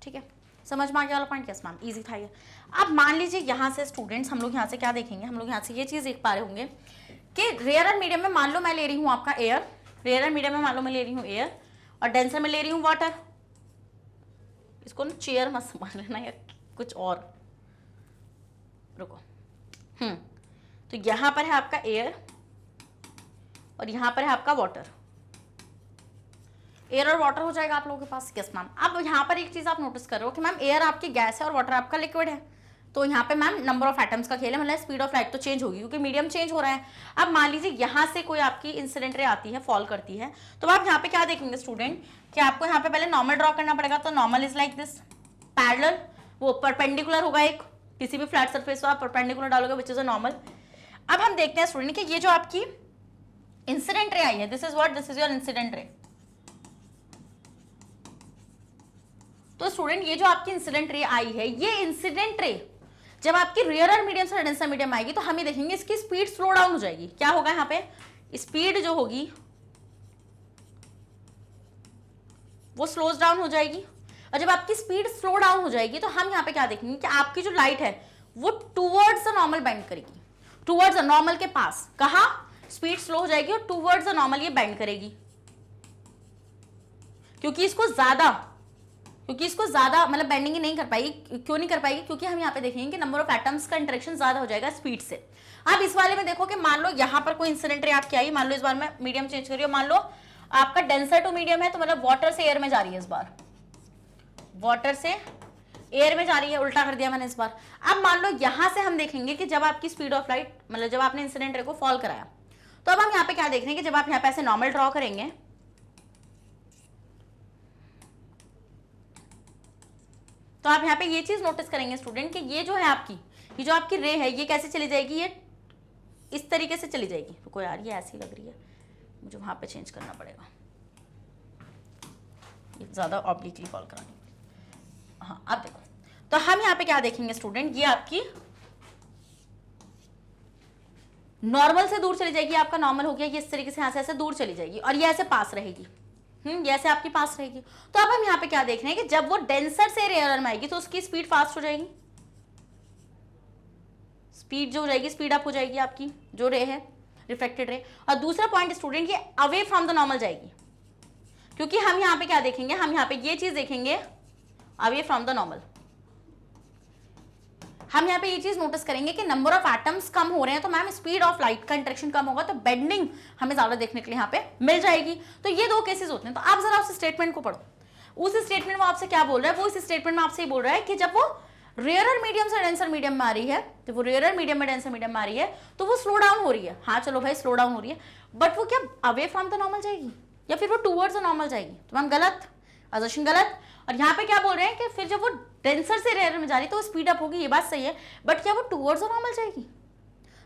ठीक है, समझ में आ गया वाला पॉइंट, यस मैम, इजी था ये। अब मान लीजिए यहाँ से स्टूडेंट्स हम लोग यहाँ से क्या देखेंगे, हम लोग यहाँ से ये चीज देख पा रहे होंगे कि रेयरर मीडियम में मान लो मैं ले रही हूँ आपका एयर, रेयरर मीडियम में मान लो मैं ले रही हूँ एयर, और डेंसर में ले रही हूँ वाटर। इसको ना चेयर मत समझ लेना या कुछ और, रुको। तो यहाँ पर है आपका एयर और यहाँ पर है आपका वाटर, एयर और वाटर हो जाएगा आप लोगों के पास, यस मैम। अब यहाँ पर एक चीज आप नोटिस कर रहे हो कि मैम एयर आपकी गैस है और वाटर आपका लिक्विड है, तो यहाँ पे मैम नंबर ऑफ एटम्स का खेल है, मतलब स्पीड ऑफ लाइट तो चेंज होगी क्योंकि मीडियम चेंज हो रहा है। अब मान लीजिए यहाँ से कोई आपकी इंसिडेंट रे आती है, फॉल करती है, तो आप यहाँ पे क्या देखेंगे स्टूडेंट कि आपको यहाँ पे पहले नॉर्मल ड्रॉ करना पड़ेगा। तो normal is like this, parallel, वो परपेंडिकुलर होगा, एक किसी भी फ्लैट सरफेस को आप परपेंडिकुलर डालोगे विच इज अ नॉर्मल। अब हम देखते हैं स्टूडेंट कि ये जो आपकी इंसिडेंट रे आई है, this is what, this is your incident ray. तो स्टूडेंट ये जो आपकी इंसिडेंट रे आई है, ये इंसिडेंट रे जब आपकी रेयरर मीडियम से डेंसर मीडियम आएगी तो हम ये देखेंगे इसकी स्पीड स्लो डाउन हो जाएगी। क्या होगा यहाँ पे, स्पीड जो होगी वो स्लोज डाउन हो जाएगी, और जब आपकी स्पीड स्लो डाउन हो जाएगी तो हम यहाँ पे क्या देखेंगे कि आपकी जो लाइट है वो टूवर्ड्स द नॉर्मल बेंड करेगी, टूवर्ड्स द नॉर्मल के पास, कहा स्पीड स्लो हो जाएगी और टूवर्ड्स द नॉर्मल ये बेंड करेगी, क्योंकि इसको ज्यादा मतलब बेंडिंग ही नहीं कर पाएगी। क्यों नहीं कर पाएगी, क्योंकि हम यहाँ पे देखेंगे कि नंबर ऑफ एटम्स का इंटरेक्शन ज्यादा हो जाएगा स्पीड से। अब इस वाले में देखो कि मान लो यहाँ पर कोई इंसिडेंट रे आपकी आई, मान लो इस बार मैं मीडियम चेंज करी, मान लो आपका डेंसर टू मीडियम है, तो मतलब वाटर से एयर में जा रही है, इस बार वाटर से एयर में जा रही है, उल्टा कर दिया मैंने इस बार। अब मान लो यहां से हम देखेंगे कि जब आपकी स्पीड ऑफ लाइट, मतलब जब आपने इंसिडेंट रे को फॉल कराया, तो अब हम यहाँ पे क्या देख रहे हैं कि जब आप यहाँ पे ऐसे नॉर्मल ड्रॉ करेंगे तो आप यहाँ पे ये चीज नोटिस करेंगे स्टूडेंट कि ये जो है आपकी, ये जो आपकी रे है ये कैसे चली जाएगी, ये इस तरीके से चली जाएगी। रुको यार, ये ऐसी लग रही है, मुझे वहां पे चेंज करना पड़ेगा, ये ज्यादा ऑब्लिकली फॉल करानी पड़ेगी। हाँ, अब देखो, तो हम यहाँ पे क्या देखेंगे स्टूडेंट, ये आपकी नॉर्मल से दूर चली जाएगी, आपका नॉर्मल हो गया, ये इस तरीके से यहाँ से ऐसे दूर चली जाएगी और ये ऐसे पास रहेगी, जैसे आपके पास रहेगी। तो अब हम यहाँ पे क्या देख रहे हैं कि जब वो डेंसर से रेयरर में आएगी तो उसकी स्पीड फास्ट हो जाएगी, स्पीड जो हो जाएगी स्पीड अप हो जाएगी आपकी जो रे है रिफ्लेक्टेड रे। और दूसरा पॉइंट स्टूडेंट, ये अवे फ्रॉम द नॉर्मल जाएगी, क्योंकि हम यहाँ पे क्या देखेंगे, हम यहाँ पे ये चीज देखेंगे अवे फ्रॉम द नॉर्मल। हम यहाँ पे ये चीज नोटिस करेंगे कि नंबर ऑफ एटम्स कम हो रहे हैं, तो मैम स्पीड ऑफ लाइट का इंटरेक्शन कम होगा, तो बेंडिंग हमें ज्यादा देखने के लिए यहाँ पे मिल जाएगी। तो ये दो केसेस होते हैं। तो आप जरा उस स्टेटमेंट को पढ़ो। उस स्टेटमेंट में आपसे क्या बोल रहा है, वो इस स्टेटमेंट में आपसे बोल रहा है कि जब वो रेयरर मीडियम से डेंसर मीडियम में आ रही है, तो वो रेयरर मीडियम में डेंसर मीडियम में आ रही है, तो वो स्लो डाउन हो रही है। हाँ चलो भाई स्लो डाउन हो रही है, बट वो क्या अवे फ्रॉम द नॉर्मल जाएगी या फिर वो टूवर्ड्स द नॉर्मल जाएगी? तो मैम गलत, असर्शन गलत। और यहाँ पे क्या बोल रहे हैं कि फिर जब वो डेंसर से रेयर में जा रही है तो वो स्पीड अप होगी, ये बात सही है, बट क्या वो टूवर्ड्स द नॉर्मल जाएगी?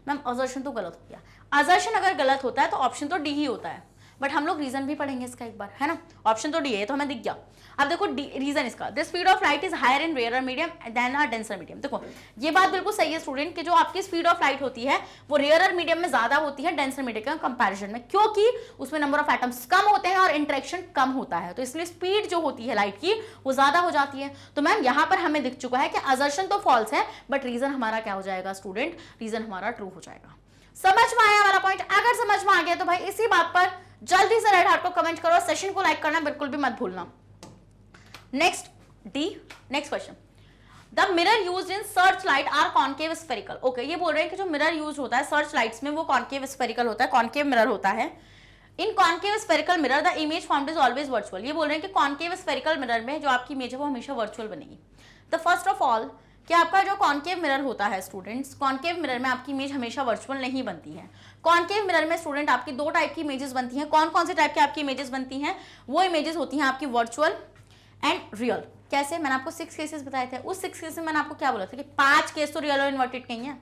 मैम असर्शन तो गलत हो गया। असर्शन अगर गलत होता है तो ऑप्शन तो डी ही होता है, बट हम लोग रीजन भी पढ़ेंगे इसका एक बार, है ना। ऑप्शन तो डी है, तो हमें दिख गया। अब देखो रीजन इसका, the speed of light is higher in rare medium than a denser medium. देखो ये बात बिल्कुल सही है स्टूडेंट कि जो आपकी स्पीड ऑफ लाइट होती है वो रेयर मीडियम में ज्यादा होती है डेंसर मीडियम के कंपैरिजन में, क्योंकि उसमें नंबर ऑफ एटम्स कम होते हैं और इंटरेक्शन कम होता है, तो इसलिए स्पीड जो होती है लाइट की वो ज्यादा हो जाती है। तो मैम यहाँ पर हमें दिख चुका है कि असर्शन तो फॉल्स है, बट रीजन हमारा क्या हो जाएगा स्टूडेंट, रीजन हमारा ट्रू हो जाएगा। समझ में आया वाला पॉइंट? अगर समझ में आ गया तो भाई इसी बात पर जल्दी से रेड हार्ट को कमेंट करो, सेशन को लाइक करना बिल्कुल भी मत भूलना। Next D, next question, the mirror used in search light are concave spherical. Okay, ये बोल रहे हैं कि जो मिरर यूज होता है सर्च लाइट्स में वो कॉन्केव स्फेरिकल होता है, कॉन्केव मिरर होता है। In concave spherical mirror the image formed is always virtual. ये बोल रहे हैं कि कॉन्केव स्फेरिकल मिरर में जो आपकी इमेज है वो हमेशा वर्चुअल बनेगी। द फर्स्ट ऑफ ऑल कि आपका जो कॉन्केव मिरर होता है स्टूडेंट्स, कॉन्केव मिरर में आपकी इमेज हमेशा वर्चुअल नहीं बनती है। कॉन्केव मिरर में स्टूडेंट आपकी दो टाइप की इमेजेस बनती हैं। कौन कौन से टाइप की आपकी इमेजेस बनती हैं? वो इमेजेस होती हैं आपकी वर्चुअल एंड रियल। कैसे? मैंने आपको 6 केसेस बताए थे। उस 6 केसेस में मैंने आपको क्या बोला था कि 5 केस तो रियल और इन्वर्टेड नहीं है,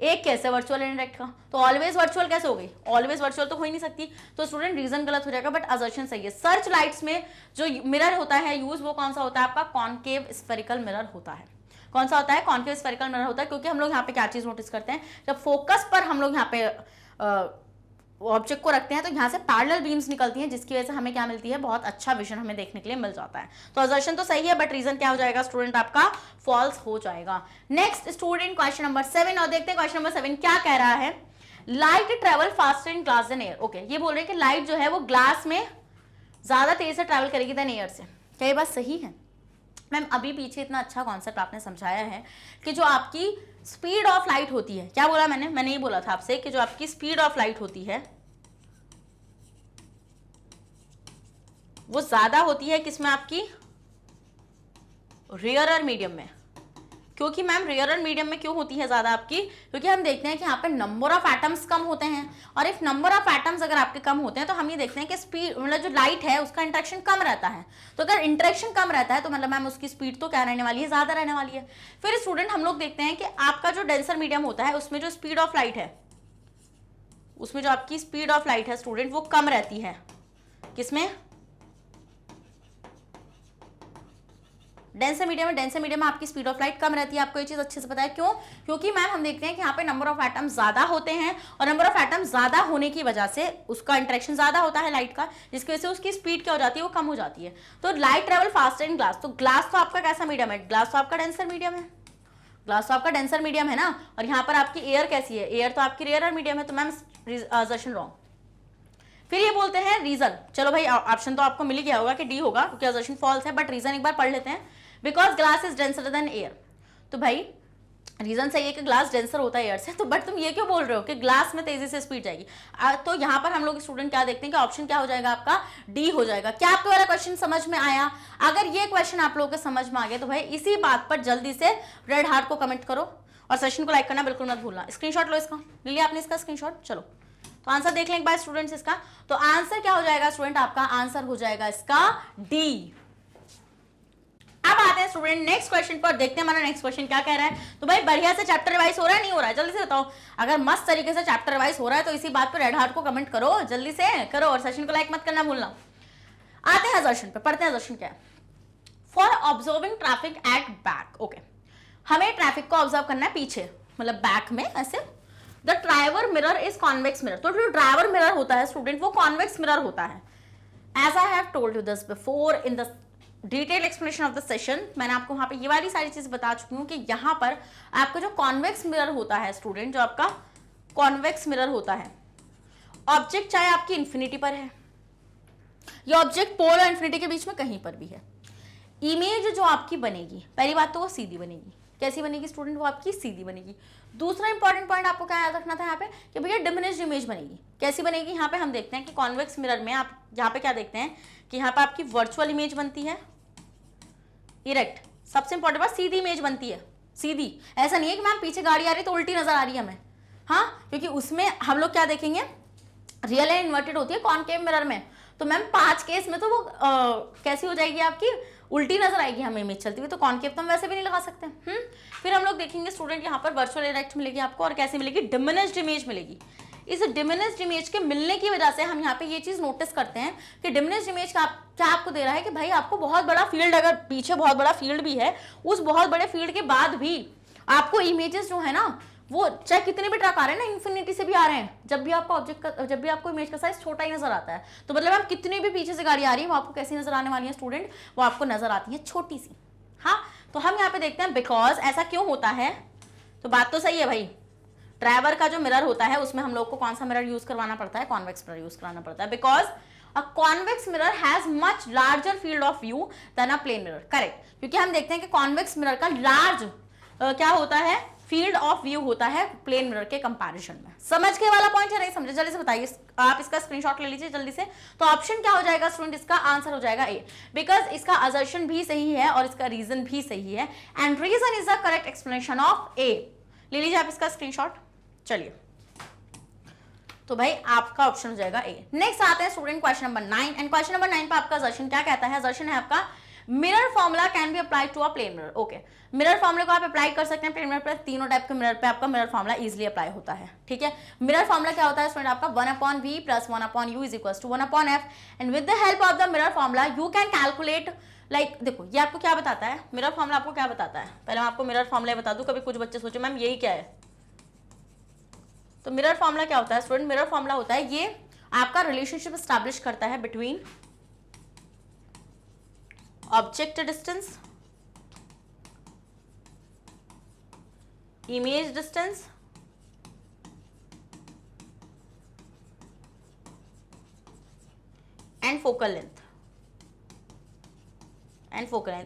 एक केस है वर्चुअल एंड डायरेक्ट का। तो ऑलवेज वर्चुअल कैसे हो गई? ऑलवेज वर्चुअल तो हो ही नहीं सकती, तो स्टूडेंट रीजन गलत हो जाएगा, बट असर्शन सही है। सर्च लाइट्स में जो मिरर होता है यूज, वो कौन सा होता है? आपका कॉन्केव स्फेरिकल मिरर होता है। कौन सा होता है? कॉन्केव स्फेरिकल मिरर होता है, क्योंकि हम लोग यहाँ पे क्या चीज नोटिस करते हैं, जब फोकस पर हम लोग यहाँ पे ऑब्जेक्ट को रखते हैं तो यहाँ से पैरेलल बीम्स निकलती हैं, जिसकी वजह से हमें क्या मिलती है? बहुत अच्छा विजन हमें देखने के लिए मिल जाता है। तो असर्शन तो सही है, बट रीजन क्या हो जाएगा स्टूडेंट? आपका फॉल्स हो जाएगा। नेक्स्ट स्टूडेंट क्वेश्चन नंबर 7, और देखते हैं क्वेश्चन नंबर 7 क्या कह रहा है। Light travel faster in glass than air. Okay, ये बोल रहे हैं कि लाइट जो है वो ग्लास में ज्यादा तेज से ट्रेवल करेगी देन एयर से। क्या ये बात सही है? मैम अभी पीछे इतना अच्छा कॉन्सेप्ट आपने समझाया है कि जो आपकी स्पीड ऑफ लाइट होती है, क्या बोला मैंने ये बोला था आपसे कि जो आपकी स्पीड ऑफ लाइट होती है वो ज्यादा होती है किसमें? आपकी रेयरर मीडियम में। क्योंकि मैम रेयरर मीडियम में क्यों होती है ज्यादा आपकी? क्योंकि हम देखते हैं कि यहाँ पे नंबर ऑफ एटम्स कम होते हैं, और इफ नंबर ऑफ एटम्स अगर आपके कम होते हैं तो हम ये देखते हैं कि स्पीड मतलब जो लाइट है उसका इंटरेक्शन कम रहता है। तो अगर इंटरेक्शन कम रहता है तो मतलब मैम उसकी स्पीड तो क्या रहने वाली है? ज्यादा रहने वाली है। फिर स्टूडेंट हम लोग देखते हैं कि आपका जो डेंसर मीडियम होता है उसमें जो स्पीड ऑफ लाइट है, उसमें जो आपकी स्पीड ऑफ लाइट है स्टूडेंट वो कम रहती है। किसमें? डेंसर मीडियम में। डेंसर मीडियम में आपकी स्पीड ऑफ लाइट कम रहती है। आपको ये चीज अच्छे से पता है क्यों? क्योंकि मैम हम देखते हैं कि यहाँ पे नंबर ऑफ एटम ज्यादा होते हैं, और नंबर ऑफ एटम ज्यादा होने की वजह से उसका इंटरेक्शन ज्यादा होता है लाइट का, जिसकी वजह से उसकी स्पीड क्या हो जाती है? वो कम हो जाती है। तो light travel faster in glass. तो ग्लास तो आपका कैसा मीडियम है? ग्लास तो आपका डेंसर मीडियम है। ग्लास तो आपका डेंसर मीडियम है ना। और यहाँ पर आपकी एयर कैसी है? एयर तो आपकी रेयर मीडियम है। तो मैम असर्शन रॉन्ग। फिर ये बोलते हैं रीजन। चलो भाई ऑप्शन तो आपको मिल गया होगा कि डी होगा, क्योंकि असर्शन फॉल्स है, बट रीजन एक बार पढ़ लेते हैं। Because glass is denser then air. तो भाई रीजन सही है कि ग्लास डेंसर होता है एयर से, तो बट तुम ये क्यों बोल रहे हो कि ग्लास में तेजी से स्पीड जाएगी? तो यहाँ पर हम लोग स्टूडेंट क्या देखते हैं कि ऑप्शन क्या हो जाएगा? आपका डी हो जाएगा। क्या आपको वाला क्वेश्चन समझ में आया? अगर ये क्वेश्चन आप लोगों को समझ में आ गया तो भाई इसी बात पर जल्दी से रेड हार्ट को कमेंट करो, और सेशन को लाइक करना बिल्कुल मत भूलना। स्क्रीनशॉट लो इसका, ले लिया आपने इसका स्क्रीनशॉट? चलो तो आंसर देख लें एक बार स्टूडेंट्स इसका। तो आंसर क्या हो जाएगा स्टूडेंट? आपका आंसर हो जाएगा इसका डी। अब आते हैं स्टूडेंट नेक्स्ट क्वेश्चन पर, देखते हैं हमारा नेक्स्ट क्वेश्चन क्या कह रहा है। तो भाई बढ़िया से चैप्टर रिवाइज हो रहा है नहीं हो रहा है? जल्दी से बताओ। अगर मस्त तरीके से चैप्टर रिवाइज हो रहा है तो इसी बात पर रेड हार्ट को कमेंट करो, जल्दी से करो, और सेशन को लाइक मत करना भूलना। आते हैं असर्शन पे, पढ़ते हैं असर्शन क्या है। For observing traffic at back. Okay, हमें ट्रैफिक को ऑब्जर्व करना है पीछे, मतलब बैक में ऐसे। The driver mirror is convex mirror. तो जो ड्राइवर मिरर होता है स्टूडेंट वो कॉन्वेक्स मिरर होता है। As I have told you this before in the detail explanation of the session, मैंने आपको वहां पे ये वाली सारी चीज बता चुकी हूँ कि यहाँ पर आपका जो कॉन्वेक्स मिरर होता है स्टूडेंट, जो आपका कॉन्वेक्स मिरर होता है, ऑब्जेक्ट चाहे आपकी इंफिनिटी पर है ये ऑब्जेक्ट पोल और इन्फिनिटी के बीच में कहीं पर भी है। इमेज जो आपकी बनेगी, पहली बात तो वो सीधी बनेगी। कैसी बनेगी स्टूडेंट? वो आपकी सीधी बनेगी। दूसरा इंपॉर्टेंट पॉइंट आपको क्या याद रखना था यहाँ पे कि भैया डिमिनिश्ड इमेज बनेगी। कैसी बनेगी? यहाँ पे हम देखते हैं कि कॉन्वेक्स मिरर में आप यहाँ पे क्या देखते हैं कि यहाँ पे आपकी वर्चुअल इमेज बनती है, इरेक्ट, सबसे इंपॉर्टेंट बात सीधी इमेज बनती है। सीधी, ऐसा नहीं है कि मैम पीछे गाड़ी आ रही है तो उल्टी नजर आ रही है हमें, हाँ, क्योंकि उसमें हम लोग क्या देखेंगे, रियल एंड इन्वर्टेड होती है कॉनकेव मिरर में। तो मैम 5 केस में तो वो कैसी हो जाएगी आपकी, उल्टी नजर आएगी हमें इमेज चलती हुई, तो कॉनकेव तो हम वैसे भी नहीं लगा सकते। फिर हम लोग देखेंगे स्टूडेंट यहाँ पर वर्चुअल इरेक्ट मिलेगी आपको, और कैसी मिलेगी, डिमिनिश्ड इमेज मिलेगी। इस डिमिनिश्ड इमेज के मिलने की वजह से हम यहाँ पे ये चीज नोटिस करते हैं कि डिमिनिश्ड इमेज का क्या आपको दे रहा है कि भाई आपको बहुत बड़ा फील्ड, अगर पीछे बहुत बड़ा फील्ड भी है, उस बहुत बड़े फील्ड के बाद भी आपको इमेजेस जो है ना, वो चाहे कितने भी ट्रैक आ रहे हैं ना, इन्फिनिटी से भी आ रहे हैं, जब भी आपको ऑब्जेक्ट का, जब भी आपको इमेज का साइज छोटा ही नजर आता है, तो मतलब आप कितने भी पीछे से गाड़ी आ रही है वो आपको कैसी नजर आने वाली है स्टूडेंट, वो आपको नजर आती है छोटी सी। हाँ, तो हम यहाँ पे देखते हैं बिकॉज ऐसा क्यों होता है। तो बात तो सही है भाई, ड्राइवर का जो मिरर होता है उसमें हम लोग को कौन सा मिरर यूज करवाना पड़ता है, कॉन्वेक्स मिरर यूज कराना पड़ता है, because a convex mirror has much larger field of view than a plane mirror. Correct, क्योंकि हम देखते हैं कि कॉन्वेक्स मिरर का लार्ज क्या होता है, फील्ड ऑफ व्यू होता है प्लेन मिरर के कंपैरिजन में। समझ के वाला पॉइंट है, नहीं समझे जल्दी से बताइए, आप इसका स्क्रीनशॉट ले लीजिए जल्दी से। तो ऑप्शन क्या हो जाएगा स्टूडेंट, इसका आंसर हो जाएगा ए, बिकॉज इसका असर्शन भी सही है और इसका रीजन भी सही है, and reason is the correct explanation of A. ले लीजिए आप इसका स्क्रीनशॉट। चलिए, तो भाई आपका ऑप्शन हो जाएगा ए। नेक्स्ट आते हैं student question number 9, and question number 9 पे आपका असर्शन क्या कहता है, असर्शन है आपका mirror formula can be apply to a plane mirror. Okay, mirror फॉर्मूले को आप अप्लाई कर सकते हैं प्लेन मिरर पे, तीनों टाइप के मिरर पे आपका मिरर फॉर्मूला इजीली अप्लाई होता है। ठीक है, मिरर फॉर्मूला क्या होता है स्टूडेंट, आपका 1/v + 1/u is equal to 1/f, and with the help of the mirror formula you can calculate, like देखो ये आपको क्या बताता है, मिरर फॉर्मूला आपको क्या बताता है, पहले मैं आपको मिरर फॉर्मूला बता दूं, कभी कुछ बच्चे सोचे मैम यही क्या है। तो मिरर फॉर्मूला क्या होता है स्टूडेंट, मिरर फॉर्मूला होता है ये आपका रिलेशनशिप एस्टैब्लिश करता है between object distance, image distance, and focal length,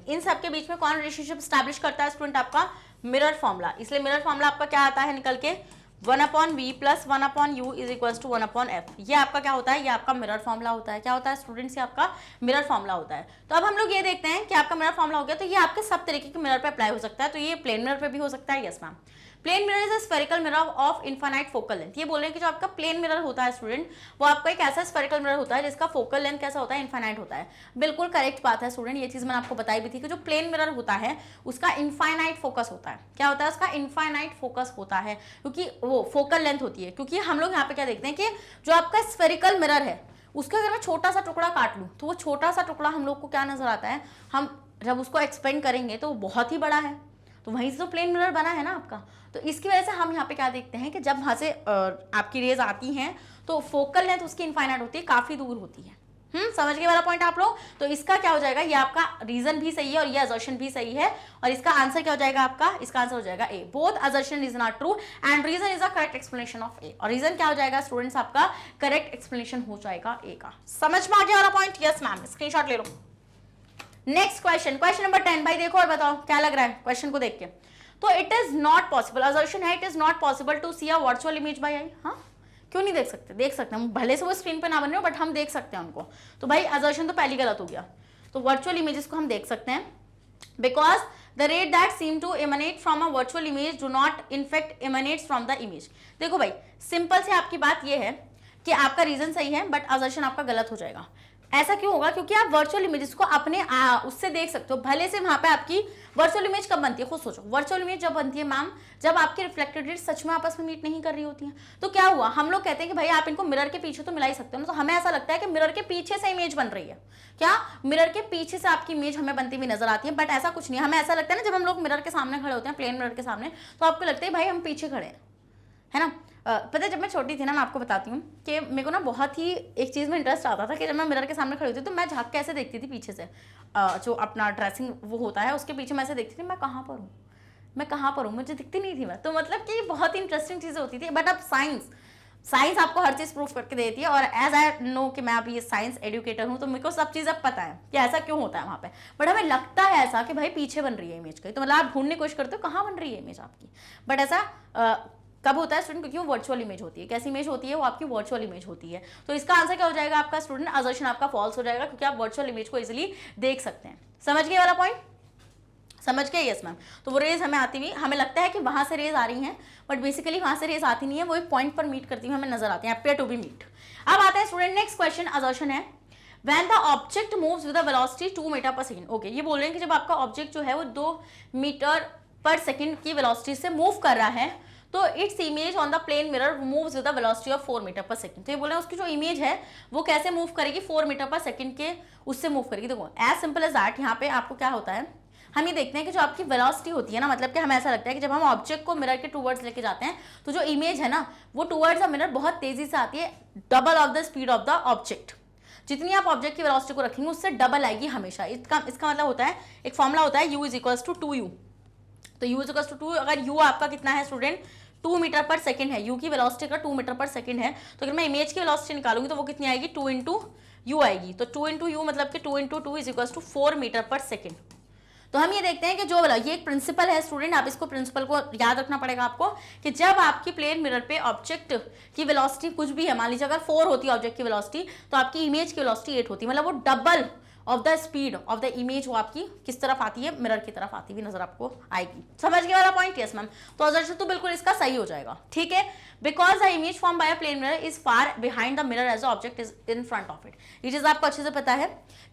इन सब के बीच में कौन रिलेशनशिप एस्टैब्लिश करता है स्टूडेंट, आपका मिरर फॉर्मूला। इसलिए मिरर फॉर्मूला आपका क्या आता है निकल के 1/v + 1/u is equal to 1/f। ये आपका क्या होता है, ये आपका मिरर फॉर्मूला होता है। क्या होता है स्टूडेंट्स, ये आपका मिरर फॉर्मूला होता है। तो अब हम लोग ये देखते हैं कि आपका मिरर फॉर्मूला हो गया, तो ये आपके सब तरीके के मिरर पे अप्लाई हो सकता है। तो ये प्लेन मिरर पे भी हो सकता है, yes ma'am. Plane mirror is a spherical mirror of infinite focal length. ये बोल रहे हैं कि जो आपका प्लेन मिरर होता है स्टूडेंट, वो आपका एक ऐसा स्फेरिकल मिरर होता है जिसका फोकल लेंथ कैसा होता है, इनफाइनाइट होता है। बिल्कुल करेक्ट बात है स्टूडेंट, ये चीज मैंने आपको बताई भी थी कि जो प्लेन मिरर होता है उसका इनफाइनाइट फोकस होता है। क्या होता है उसका, इनफाइनाइट फोकस होता है, क्योंकि वो फोकल लेंथ होती है। क्योंकि हम लोग यहाँ पे क्या देखते हैं कि जो आपका स्फेरिकल मिरर है उसका अगर मैं छोटा सा टुकड़ा काट लूँ तो वो छोटा सा टुकड़ा हम लोग को क्या नजर आता है, हम जब उसको एक्सपेंड करेंगे तो वो बहुत ही बड़ा है, तो वहीं से तो प्लेन मिरर बना है ना आपका। तो इसकी वजह से हम यहाँ पे क्या देखते हैं कि जब वहां से आपकी रेज आती हैं तो फोकल लेंथ उसकी इनफाइनाइट होती है, काफी दूर होती है। समझ गए वाला पॉइंट आप लोग। तो इसका क्या हो जाएगा, ये आपका रीजन भी सही है और ये असर्शन भी सही है, और इसका आंसर क्या हो जाएगा आपका, इसका आंसर हो जाएगा A. Both assertion reason are true and reason is a correct explanation of A. और रीजन क्या हो जाएगा स्टूडेंट्स, आपका करेक्ट एक्सप्लेनेशन हो जाएगा ए का। समझ में आ गया वाला पॉइंट, यस मैम, स्क्रीनशॉट ले लो। Next question, question number 10। भाई देखो और बताओ क्या लग रहा है क्वेश्चन को देख के। तो it is not possible, assertion है it is not possible to see a virtual image by eye. हाँ, क्यों नहीं देख सकते, देख सकते हैं, भले से वो स्क्रीन पे ना बन रहे हो बट हम देख सकते हैं उनको। तो भाई असर्शन तो पहली गलत हो गया, तो वर्चुअल इमेजेस को हम देख सकते हैं, because the rays that seem to emanate from a virtual image do not in fact emanates from the image. देखो भाई सिंपल से आपकी बात ये है कि आपका रीजन सही है बट असर्शन आपका गलत हो जाएगा। ऐसा क्यों होगा, क्योंकि आप वर्चुअल इमेजेस को अपने उससे देख सकते हो, भले से वहां पे आपकी वर्चुअल इमेज कब बनती है, खुद सोचो। वर्चुअल इमेज जब बनती है मैम, जब आपकी रिफ्लेक्टेड रेज सच में आपस में मीट नहीं कर रही होती है। तो क्या हुआ, हम लोग कहते हैं कि भाई आप इनको मिरर के पीछे तो मिला ही सकते हो ना, तो हमें ऐसा लगता है कि मिरर के पीछे से इमेज बन रही है। क्या मिरर के पीछे से आपकी इमेज हमें बनती हुई नजर आती है, बट ऐसा कुछ नहीं। हमें ऐसा लगता है ना, जब हम लोग मिरर के सामने खड़े होते हैं, प्लेन मिरर के सामने, तो आपको लगता है भाई हम पीछे खड़े हैं, है ना। पता है जब मैं छोटी थी ना, मैं आपको बताती हूँ कि मेरे को ना बहुत ही एक चीज़ में इंटरेस्ट आता था कि जब मैं मिरर के सामने खड़ी होती तो मैं झाँक के ऐसे देखती थी पीछे से, जो अपना ड्रेसिंग वो होता है उसके पीछे मैं ऐसे देखती थी, मैं कहाँ पर हूँ, मैं कहाँ पर हूँ, मुझे दिखती नहीं थी मैं। तो मतलब कि बहुत ही इंटरेस्टिंग चीज़ें होती थी। बट अब साइंस साइंस आपको हर चीज प्रूफ करके देती है, और एज आई नो कि मैं अभी साइंस एजुकेटर हूं तो मेरे को सब चीज अब पता है कि ऐसा क्यों होता है वहां पे, बट हमें लगता है ऐसा कि भाई पीछे बन रही है इमेज कहीं, तो मतलब आप ढूंढने की कोशिश करते हो कहाँ बन रही है इमेज आपकी, बट ऐसा कब होता है स्टूडेंट, क्योंकि वो वर्चुअल इमेज होती है। कैसी इमेज होती है? वो आपकी वर्चुअल इमेज होती है। तो इसका आंसर क्या हो जाएगा आपका स्टूडेंट? असर्शन आपका फॉल्स हो जाएगा, क्योंकि आप वर्चुअल इमेज को इजिली देख सकते हैं। समझ गए वाला पॉइंट? समझ गए? Yes ma'am. तो वो रेज हमें आती हुई, हमें लगता है कि वहां से रेज आ रही हैं, बट बेसिकली वहां से रेज आती नहीं है, वो एक पॉइंट पर मीट करती हुई हमें नजर आती है, अपीयर टू बी मीट। अब आते हैं स्टूडेंट नेक्स्ट क्वेश्चन, असर्शन है When the object moves with a velocity 2 metre per second. Okay, ये बोल रहे हैं कि जब आपका ऑब्जेक्ट जो है वो 2 मीटर पर सेकंड की वेलोसिटी से मूव कर रहा है, तो its image on the plane mirror moves with the velocity of 4 metre per second. तो ये बोल रहे हैं उसकी जो इमेज है वो कैसे मूव करेगी? 4 मीटर पर सेकंड के उससे मूव करेगी। देखो एज सिंपल एज दैट, यहाँ पे आपको क्या होता है, हम ये देखते हैं कि जो आपकी वेलोसिटी होती है ना, मतलब कि हमें ऐसा लगता है कि जब हम ऑब्जेक्ट को मिरर के टूवर्ड्स लेके जाते हैं तो जो इमेज है ना वो टूवर्ड्स द मिरर बहुत तेजी से आती है, double of the speed of the object. जितनी आप ऑब्जेक्ट की वेलोसिटी को रखेंगे उससे डबल आएगी हमेशा। इसका मतलब होता है, एक फॉर्मूला होता है u is equals to 2u। तो u इज इक्वल्स टू 2, अगर u आपका कितना है स्टूडेंट? 2 मीटर पर सेकंड है, u की वेलोसिटी का 2 मीटर पर सेकंड है, तो अगर मैं इमेज की वेलोसिटी निकालूंगी तो वो कितनी आएगी? 2 इंटू यू आएगी। तो 2 इंटू यू मतलब कि 2 into 2 is equals to 4 metre per second. तो हम ये देखते हैं कि जो ये एक प्रिंसिपल है स्टूडेंट, आप इसको प्रिंसिपल को याद रखना पड़ेगा आपको, कि जब आपकी प्लेन मिरर पे ऑब्जेक्ट की वेलोसिटी कुछ भी है, मान लीजिए अगर 4 होती है ऑब्जेक्ट की वेलोसिटी, तो आपकी इमेज की वेलोसिटी 8 होती है, मतलब वो double of the speed of the image वो आपकी किस तरफ आती है? मिरर की तरफ आती हुई नजर आपको आएगी। समझ गए वाला पॉइंट? Yes ma'am. तो अजर तो बिल्कुल इसका सही हो जाएगा, ठीक है। Because the image form by a plane mirror is far behind the mirror as the object is in front of it. ये चीज आपको अच्छे से पता है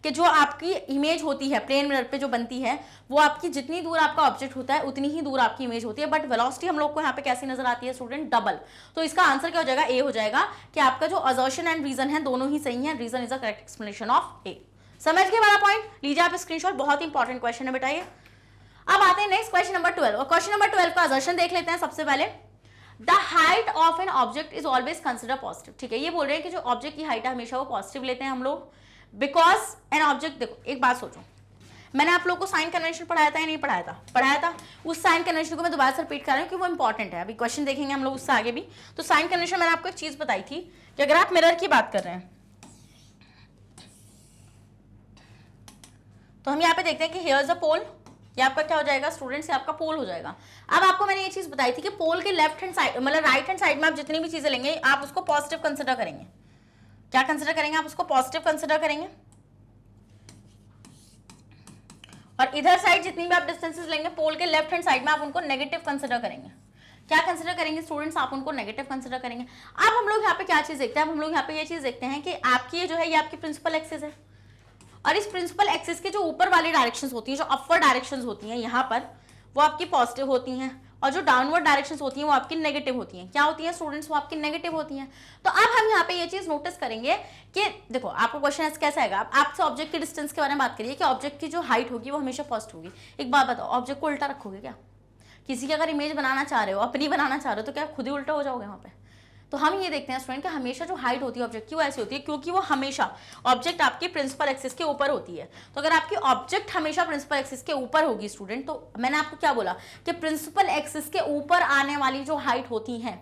कि जो आपकी इमेज होती है प्लेन मिरर पे जो बनती है, वो आपकी जितनी दूर आपका ऑब्जेक्ट होता है उतनी ही दूर आपकी इमेज होती है, बट वेलोसिटी हम लोग को यहाँ पे कैसी नजर आती है स्टूडेंट? डबल। तो इसका आंसर क्या हो जाएगा? ए हो जाएगा, कि आपका जो असर्शन एंड रीजन है दोनों ही सही है। Reason is a correct explanation of A. समझ गए वाला पॉइंट? लीजिए आप स्क्रीनशॉट, बहुत इंपॉर्टेंट क्वेश्चन है बेटा ये। अब आते हैं नेक्स्ट क्वेश्चन नंबर 12, और क्वेश्चन नंबर 12 का असर्शन देख लेते हैं सबसे पहले। The height of N object is always consider positive. ठीक है, ये बोल रहे हैं कि जो ऑब्जेक्ट की हाइट है हमेशा वो पॉजिटिव लेते हैं हम लोग, बिकॉज एन ऑब्जेक्ट, देखो एक बात सोचो, मैंने आप लोग को साइन कन्वेंशन पढ़ाया था या नहीं पढ़ाया था? पढ़ाया था। उस साइन कन्वेंशन को मैं दोबारा से रिपीट कर रही हूँ कि वो इंपॉर्टेंट है, अभी क्वेश्चन देखेंगे हम लोग उससे आगे भी। तो साइन कन्वेंशन मैंने आपको एक चीज बताई थी कि अगर आप मिरर की बात कर रहे हैं तो हम यहाँ पे देखते हैं कि हियर इज अ पोल, ये आपका क्या हो जाएगा स्टूडेंट्स? ये आपका पोल हो जाएगा। अब आपको मैंने ये चीज बताई थी कि पोल के लेफ्ट हैंड साइड, मतलब राइट हैंड साइड में आप जितनी भी चीजें लेंगे आप उसको पॉजिटिव कंसिडर करेंगे। क्या कंसिडर करेंगे? आप उसको पॉजिटिव कंसिडर करेंगे। और इधर साइड जितनी भी आप डिस्टेंसेस लेंगे पोल के लेफ्ट हैंड साइड में आप उनको नेगेटिव कंसिडर करेंगे। क्या कंसिडर करेंगे स्टूडेंट्स? आप उनको नेगेटिव कंसिडर करेंगे। अब हम लोग यहाँ पे क्या चीज देखते हैं? अब हम लोग यहाँ पे ये चीज देखते हैं कि आपकी ये जो है ये आपकी प्रिंसिपल एक्सिस है, और इस प्रिंसिपल एक्सिस के जो ऊपर वाली डायरेक्शंस होती हैं, जो अपवर्ड डायरेक्शंस होती हैं यहाँ पर, वो आपकी पॉजिटिव होती हैं, और जो डाउनवर्ड डायरेक्शंस होती हैं वो आपकी नेगेटिव होती हैं। क्या होती हैं स्टूडेंट्स? वो आपकी नेगेटिव होती हैं। तो अब हम यहाँ पे ये चीज नोटिस करेंगे कि देखो आपको क्वेश्चन कैसा आएगा, आपसे ऑब्जेक्ट की डिस्टेंस के बारे में बात करिए कि ऑब्जेक्ट की जो हाइट होगी वो हमेशा फर्स्ट होगी। एक बात बताओ, ऑब्जेक्ट को उल्टा रखोगे क्या? किसी की अगर इमेज बनाना चाह रहे हो, अपनी बनाना चाह रहे हो, तो क्या खुद ही उल्टा हो जाओगे वहां पे? तो हम ये देखते हैं स्टूडेंट कि हमेशा जो हाइट होती है ऑब्जेक्ट की वो ऐसी होती है, क्योंकि वो हमेशा ऑब्जेक्ट आपकी प्रिंसिपल एक्सिस के ऊपर होती है। तो अगर आपकी ऑब्जेक्ट हमेशा प्रिंसिपल एक्सिस के ऊपर होगी स्टूडेंट, तो मैंने आपको क्या बोला कि प्रिंसिपल एक्सिस के ऊपर आने वाली जो हाइट होती है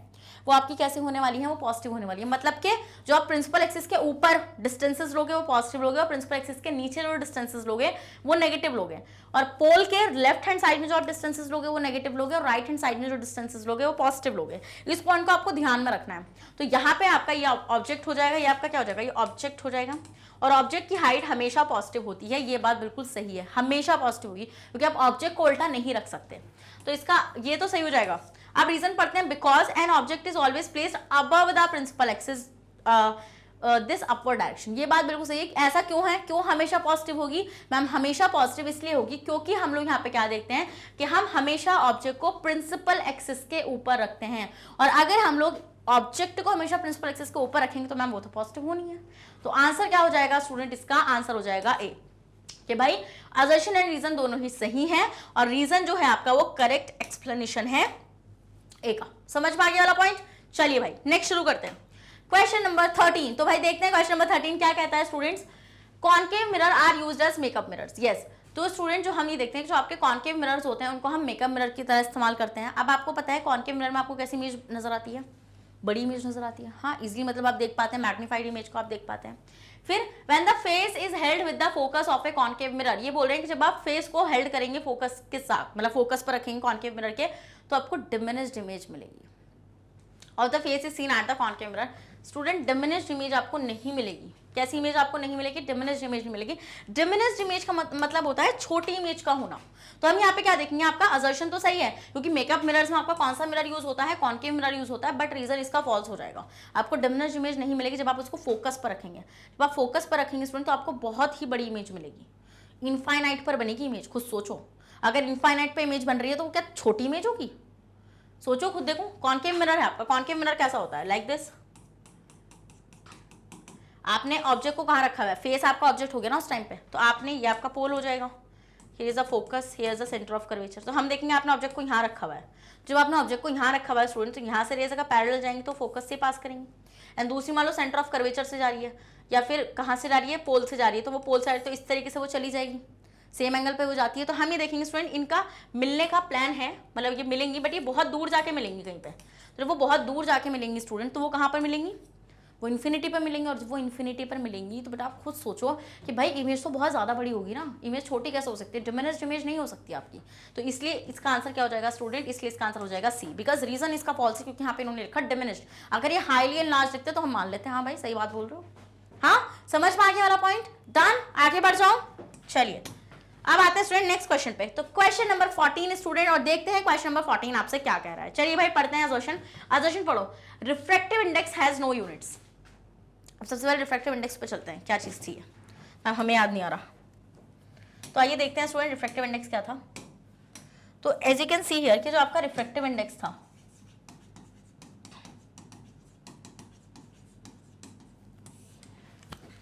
वो आपकी कैसे होने वाली है? वो पॉजिटिव होने वाली है। मतलब कि जो आप प्रिंसिपल एक्सिस के ऊपर डिस्टेंसेस लोगे वो पॉजिटिव लोगे, और प्रिंसिपल एक्सिस के नीचे जो डिस्टेंसेस लोगे वो नेगेटिव लोगे। और पोल के लेफ्ट हैंड साइड में जो आप डिस्टेंसेस लोगे वो नेगेटिव लोगे, और राइट हैंड साइड में जो डिस्टेंसेस लोगे वो पॉजिटिव लोगे। इस पॉइंट को आपको ध्यान में रखना है। तो यहाँ पे आपका ये ऑब्जेक्ट हो जाएगा, ये आपका क्या हो जाएगा? ये ऑब्जेक्ट हो जाएगा, और ऑब्जेक्ट की हाइट हमेशा पॉजिटिव होती है। ये बात बिल्कुल सही है, हमेशा पॉजिटिव होगी, क्योंकि आप ऑब्जेक्ट को उल्टा नहीं रख सकते। तो इसका ये तो सही हो जाएगा। अब रीजन पढ़ते हैं, because an object is always placed above the principal axis this upward direction. ये बात बिल्कुल सही है। ऐसा क्यों है? क्यों हमेशा पॉजिटिव होगी? मैम हमेशा पॉजिटिव इसलिए होगी क्योंकि हम लोग यहाँ पे क्या देखते हैं कि हम हमेशा ऑब्जेक्ट को प्रिंसिपल एक्सिस के ऊपर रखते हैं, और अगर हम लोग ऑब्जेक्ट को हमेशा प्रिंसिपल एक्सिस के ऊपर रखेंगे तो मैम वो तो पॉजिटिव होनी है। तो आंसर क्या हो जाएगा स्टूडेंट? इसका आंसर हो जाएगा ए, कि भाई असर्शन एंड रीजन दोनों ही सही है, और रीजन जो है आपका वो करेक्ट एक्सप्लेनेशन है ए का। समझ में आ गया वाला पॉइंट? चलिए भाई नेक्स्ट शुरू करते हैं, क्वेश्चन नंबर 13। तो भाई देखते हैं क्वेश्चन नंबर 13 क्या कहता है students. Concave mirror are used as makeup mirrors. Yes, तो स्टूडेंट जो हम ये देखते हैं कि जो आपके कॉनकेव मिरर्स होते हैं उनको हम मेकअप मिरर की तरह इस्तेमाल करते हैं। अब आपको पता है कॉनकेव मिरर में आपको कैसी इमेज नजर आती है? बड़ी इमेज नजर आती है, हाँ इजीली मतलब आप देख पाते हैं, मैग्नीफाइड इमेज को आप देख पाते हैं। फिर when the face is held with the focus of A concave mirror, ये बोल रहे हैं कि जब आप फेस को हेल्ड करेंगे फोकस के साथ, मतलब फोकस पर रखेंगे कॉनकेव मिरर के, तो आपको डिमिनिश्ड इमेज मिलेगी। और the face is seen at the concave mirror, student diminished image आपको नहीं मिलेगी। कैसी इमेज आपको नहीं मिलेगी? डिमिनिश्ड इमेज नहीं मिलेगी। डिमिनिश्ड इमेज का मतलब होता है छोटी इमेज का होना। तो हम यहाँ पे क्या देखेंगे, आपका असर्शन तो सही है, क्योंकि मेकअप मिरर्स में आपका कौन सा मिरर यूज होता है? कॉनकेव मिरर यूज होता है, बट रीजन इसका फॉल्स हो जाएगा। आपको डिमिनिश्ड इमेज नहीं मिलेगी जब आप उसको फोकस पर रखेंगे। जब आप फोकस पर रखेंगे स्टूडेंट, तो आपको बहुत ही बड़ी इमेज मिलेगी। इनफाइनाइट पर बनेगी इमेज, खुद सोचो, अगर इनफाइनाइट पे इमेज बन रही है तो वो क्या छोटी इमेज होगी? सोचो खुद, देखो कॉनकेव मिरर है आपका, कॉनकेव मिरर कैसा होता है? Like this. आपने ऑब्जेक्ट को कहाँ रखा हुआ है? फेस आपका ऑब्जेक्ट हो गया ना उस टाइम पे, तो आपने ये आपका पोल हो जाएगा, here is the focus, here is the centre of curvature. तो हम देखेंगे आपने ऑब्जेक्ट को यहाँ रखा हुआ है, जब आपने ऑब्जेक्ट को यहाँ रखा हुआ है स्टूडेंट, तो यहाँ से रेज अगर पैरेलल जाएंगे तो फोकस से पास करेंगे। एंड दूसरी मान लो सेंटर ऑफ कर्वेचर से जा रही है, या फिर कहाँ से जा रही है? पोल से जा रही है, तो वो पोल साइड तो इस तरीके से वो चली जाएगी, सेम एंगल पे हो जाती है। तो हम ये देखेंगे स्टूडेंट, इनका मिलने का प्लान है, मतलब ये मिलेंगी, बट ये बहुत दूर जाके मिलेंगी कहीं पे। तो जब वो बहुत दूर जाके मिलेंगी स्टूडेंट, तो वो कहाँ पर मिलेंगी? वो इन्फिनिटी पर मिलेंगी। और जब वो इन्फिनिटी पर मिलेंगी तो बेटा आप खुद सोचो कि भाई इमेज तो बहुत ज़्यादा बड़ी होगी ना, इमेज छोटी कैसे हो सकती है? डिमिनिश्ड इमेज नहीं हो सकती आपकी। तो इसलिए इसका आंसर क्या हो जाएगा स्टूडेंट? इसलिए इसका आंसर हो जाएगा सी, बिकॉज रीजन इसका फॉल्स है, क्योंकि यहाँ पे इन्होंने लिखा डिमिनिश्ड। अगर ये हाईली एनलार्ज लिखते तो हम मान लेते हैं हाँ भाई सही बात बोल रहे हो। हाँ समझ में आ गया वाला पॉइंट? डन, आगे बढ़ जाओ। चलिए अब आते हैं स्टूडेंट नेक्स्ट क्वेश्चन पे। तो क्वेश्चन नंबर 14 स्टूडेंट, और देखते हैं क्वेश्चन नंबर 14 आपसे क्या कह रहा है। चलिए भाई पढ़ते हैं असर्शन। असर्शन पढ़ो, refractive index has no units. अब सबसे पहले रिफ्रैक्टिव इंडेक्स पे चलते हैं, क्या चीज़ थी मैम हमें याद नहीं आ रहा। तो आइए देखते हैं स्टूडेंट रिफ्रैक्टिव इंडेक्स क्या था। तो as you can see here कि जो आपका रिफ्रैक्टिव इंडेक्स था,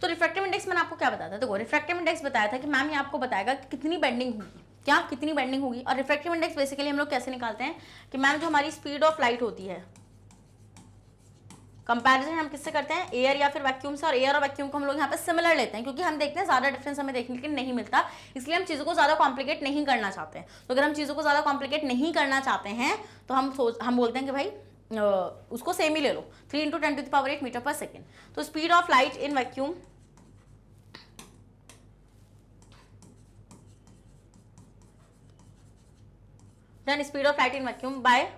तो रिफ्रैक्टिव इंडेक्स मैंने आपको क्या बताया था? देखो रिफ्रैक्टिव इंडेक्स बताया था कि मैम ये आपको बताएगा कि कितनी बेंडिंग होगी, क्या कितनी बेंडिंग होगी। और रिफ्रैक्टिव इंडेक्स बेसिकली हम लोग कैसे निकालते हैं कि मैम जो हमारी स्पीड ऑफ लाइट होती है, कंपैरिजन हम किससे करते हैं? एयर या फिर वैक्यूम से। और एयर और वैक्यूम को हम लोग यहाँ पे सिमिलर लेते हैं, क्योंकि हम देखते हैं ज्यादा डिफरेंस हमें देखने के लिए नहीं मिलता, इसलिए हम चीज़ों को ज्यादा कॉम्प्लिकेट नहीं करना चाहते हैं। तो अगर हम चीज़ों को ज्यादा कॉम्प्लिकेट नहीं करना चाहते हैं तो हम बोलते हैं कि भाई उसको सेम ही ले लो, 3 × 10⁸ मीटर पर सेकेंड। तो speed of light in vacuum then speed of light in vacuum by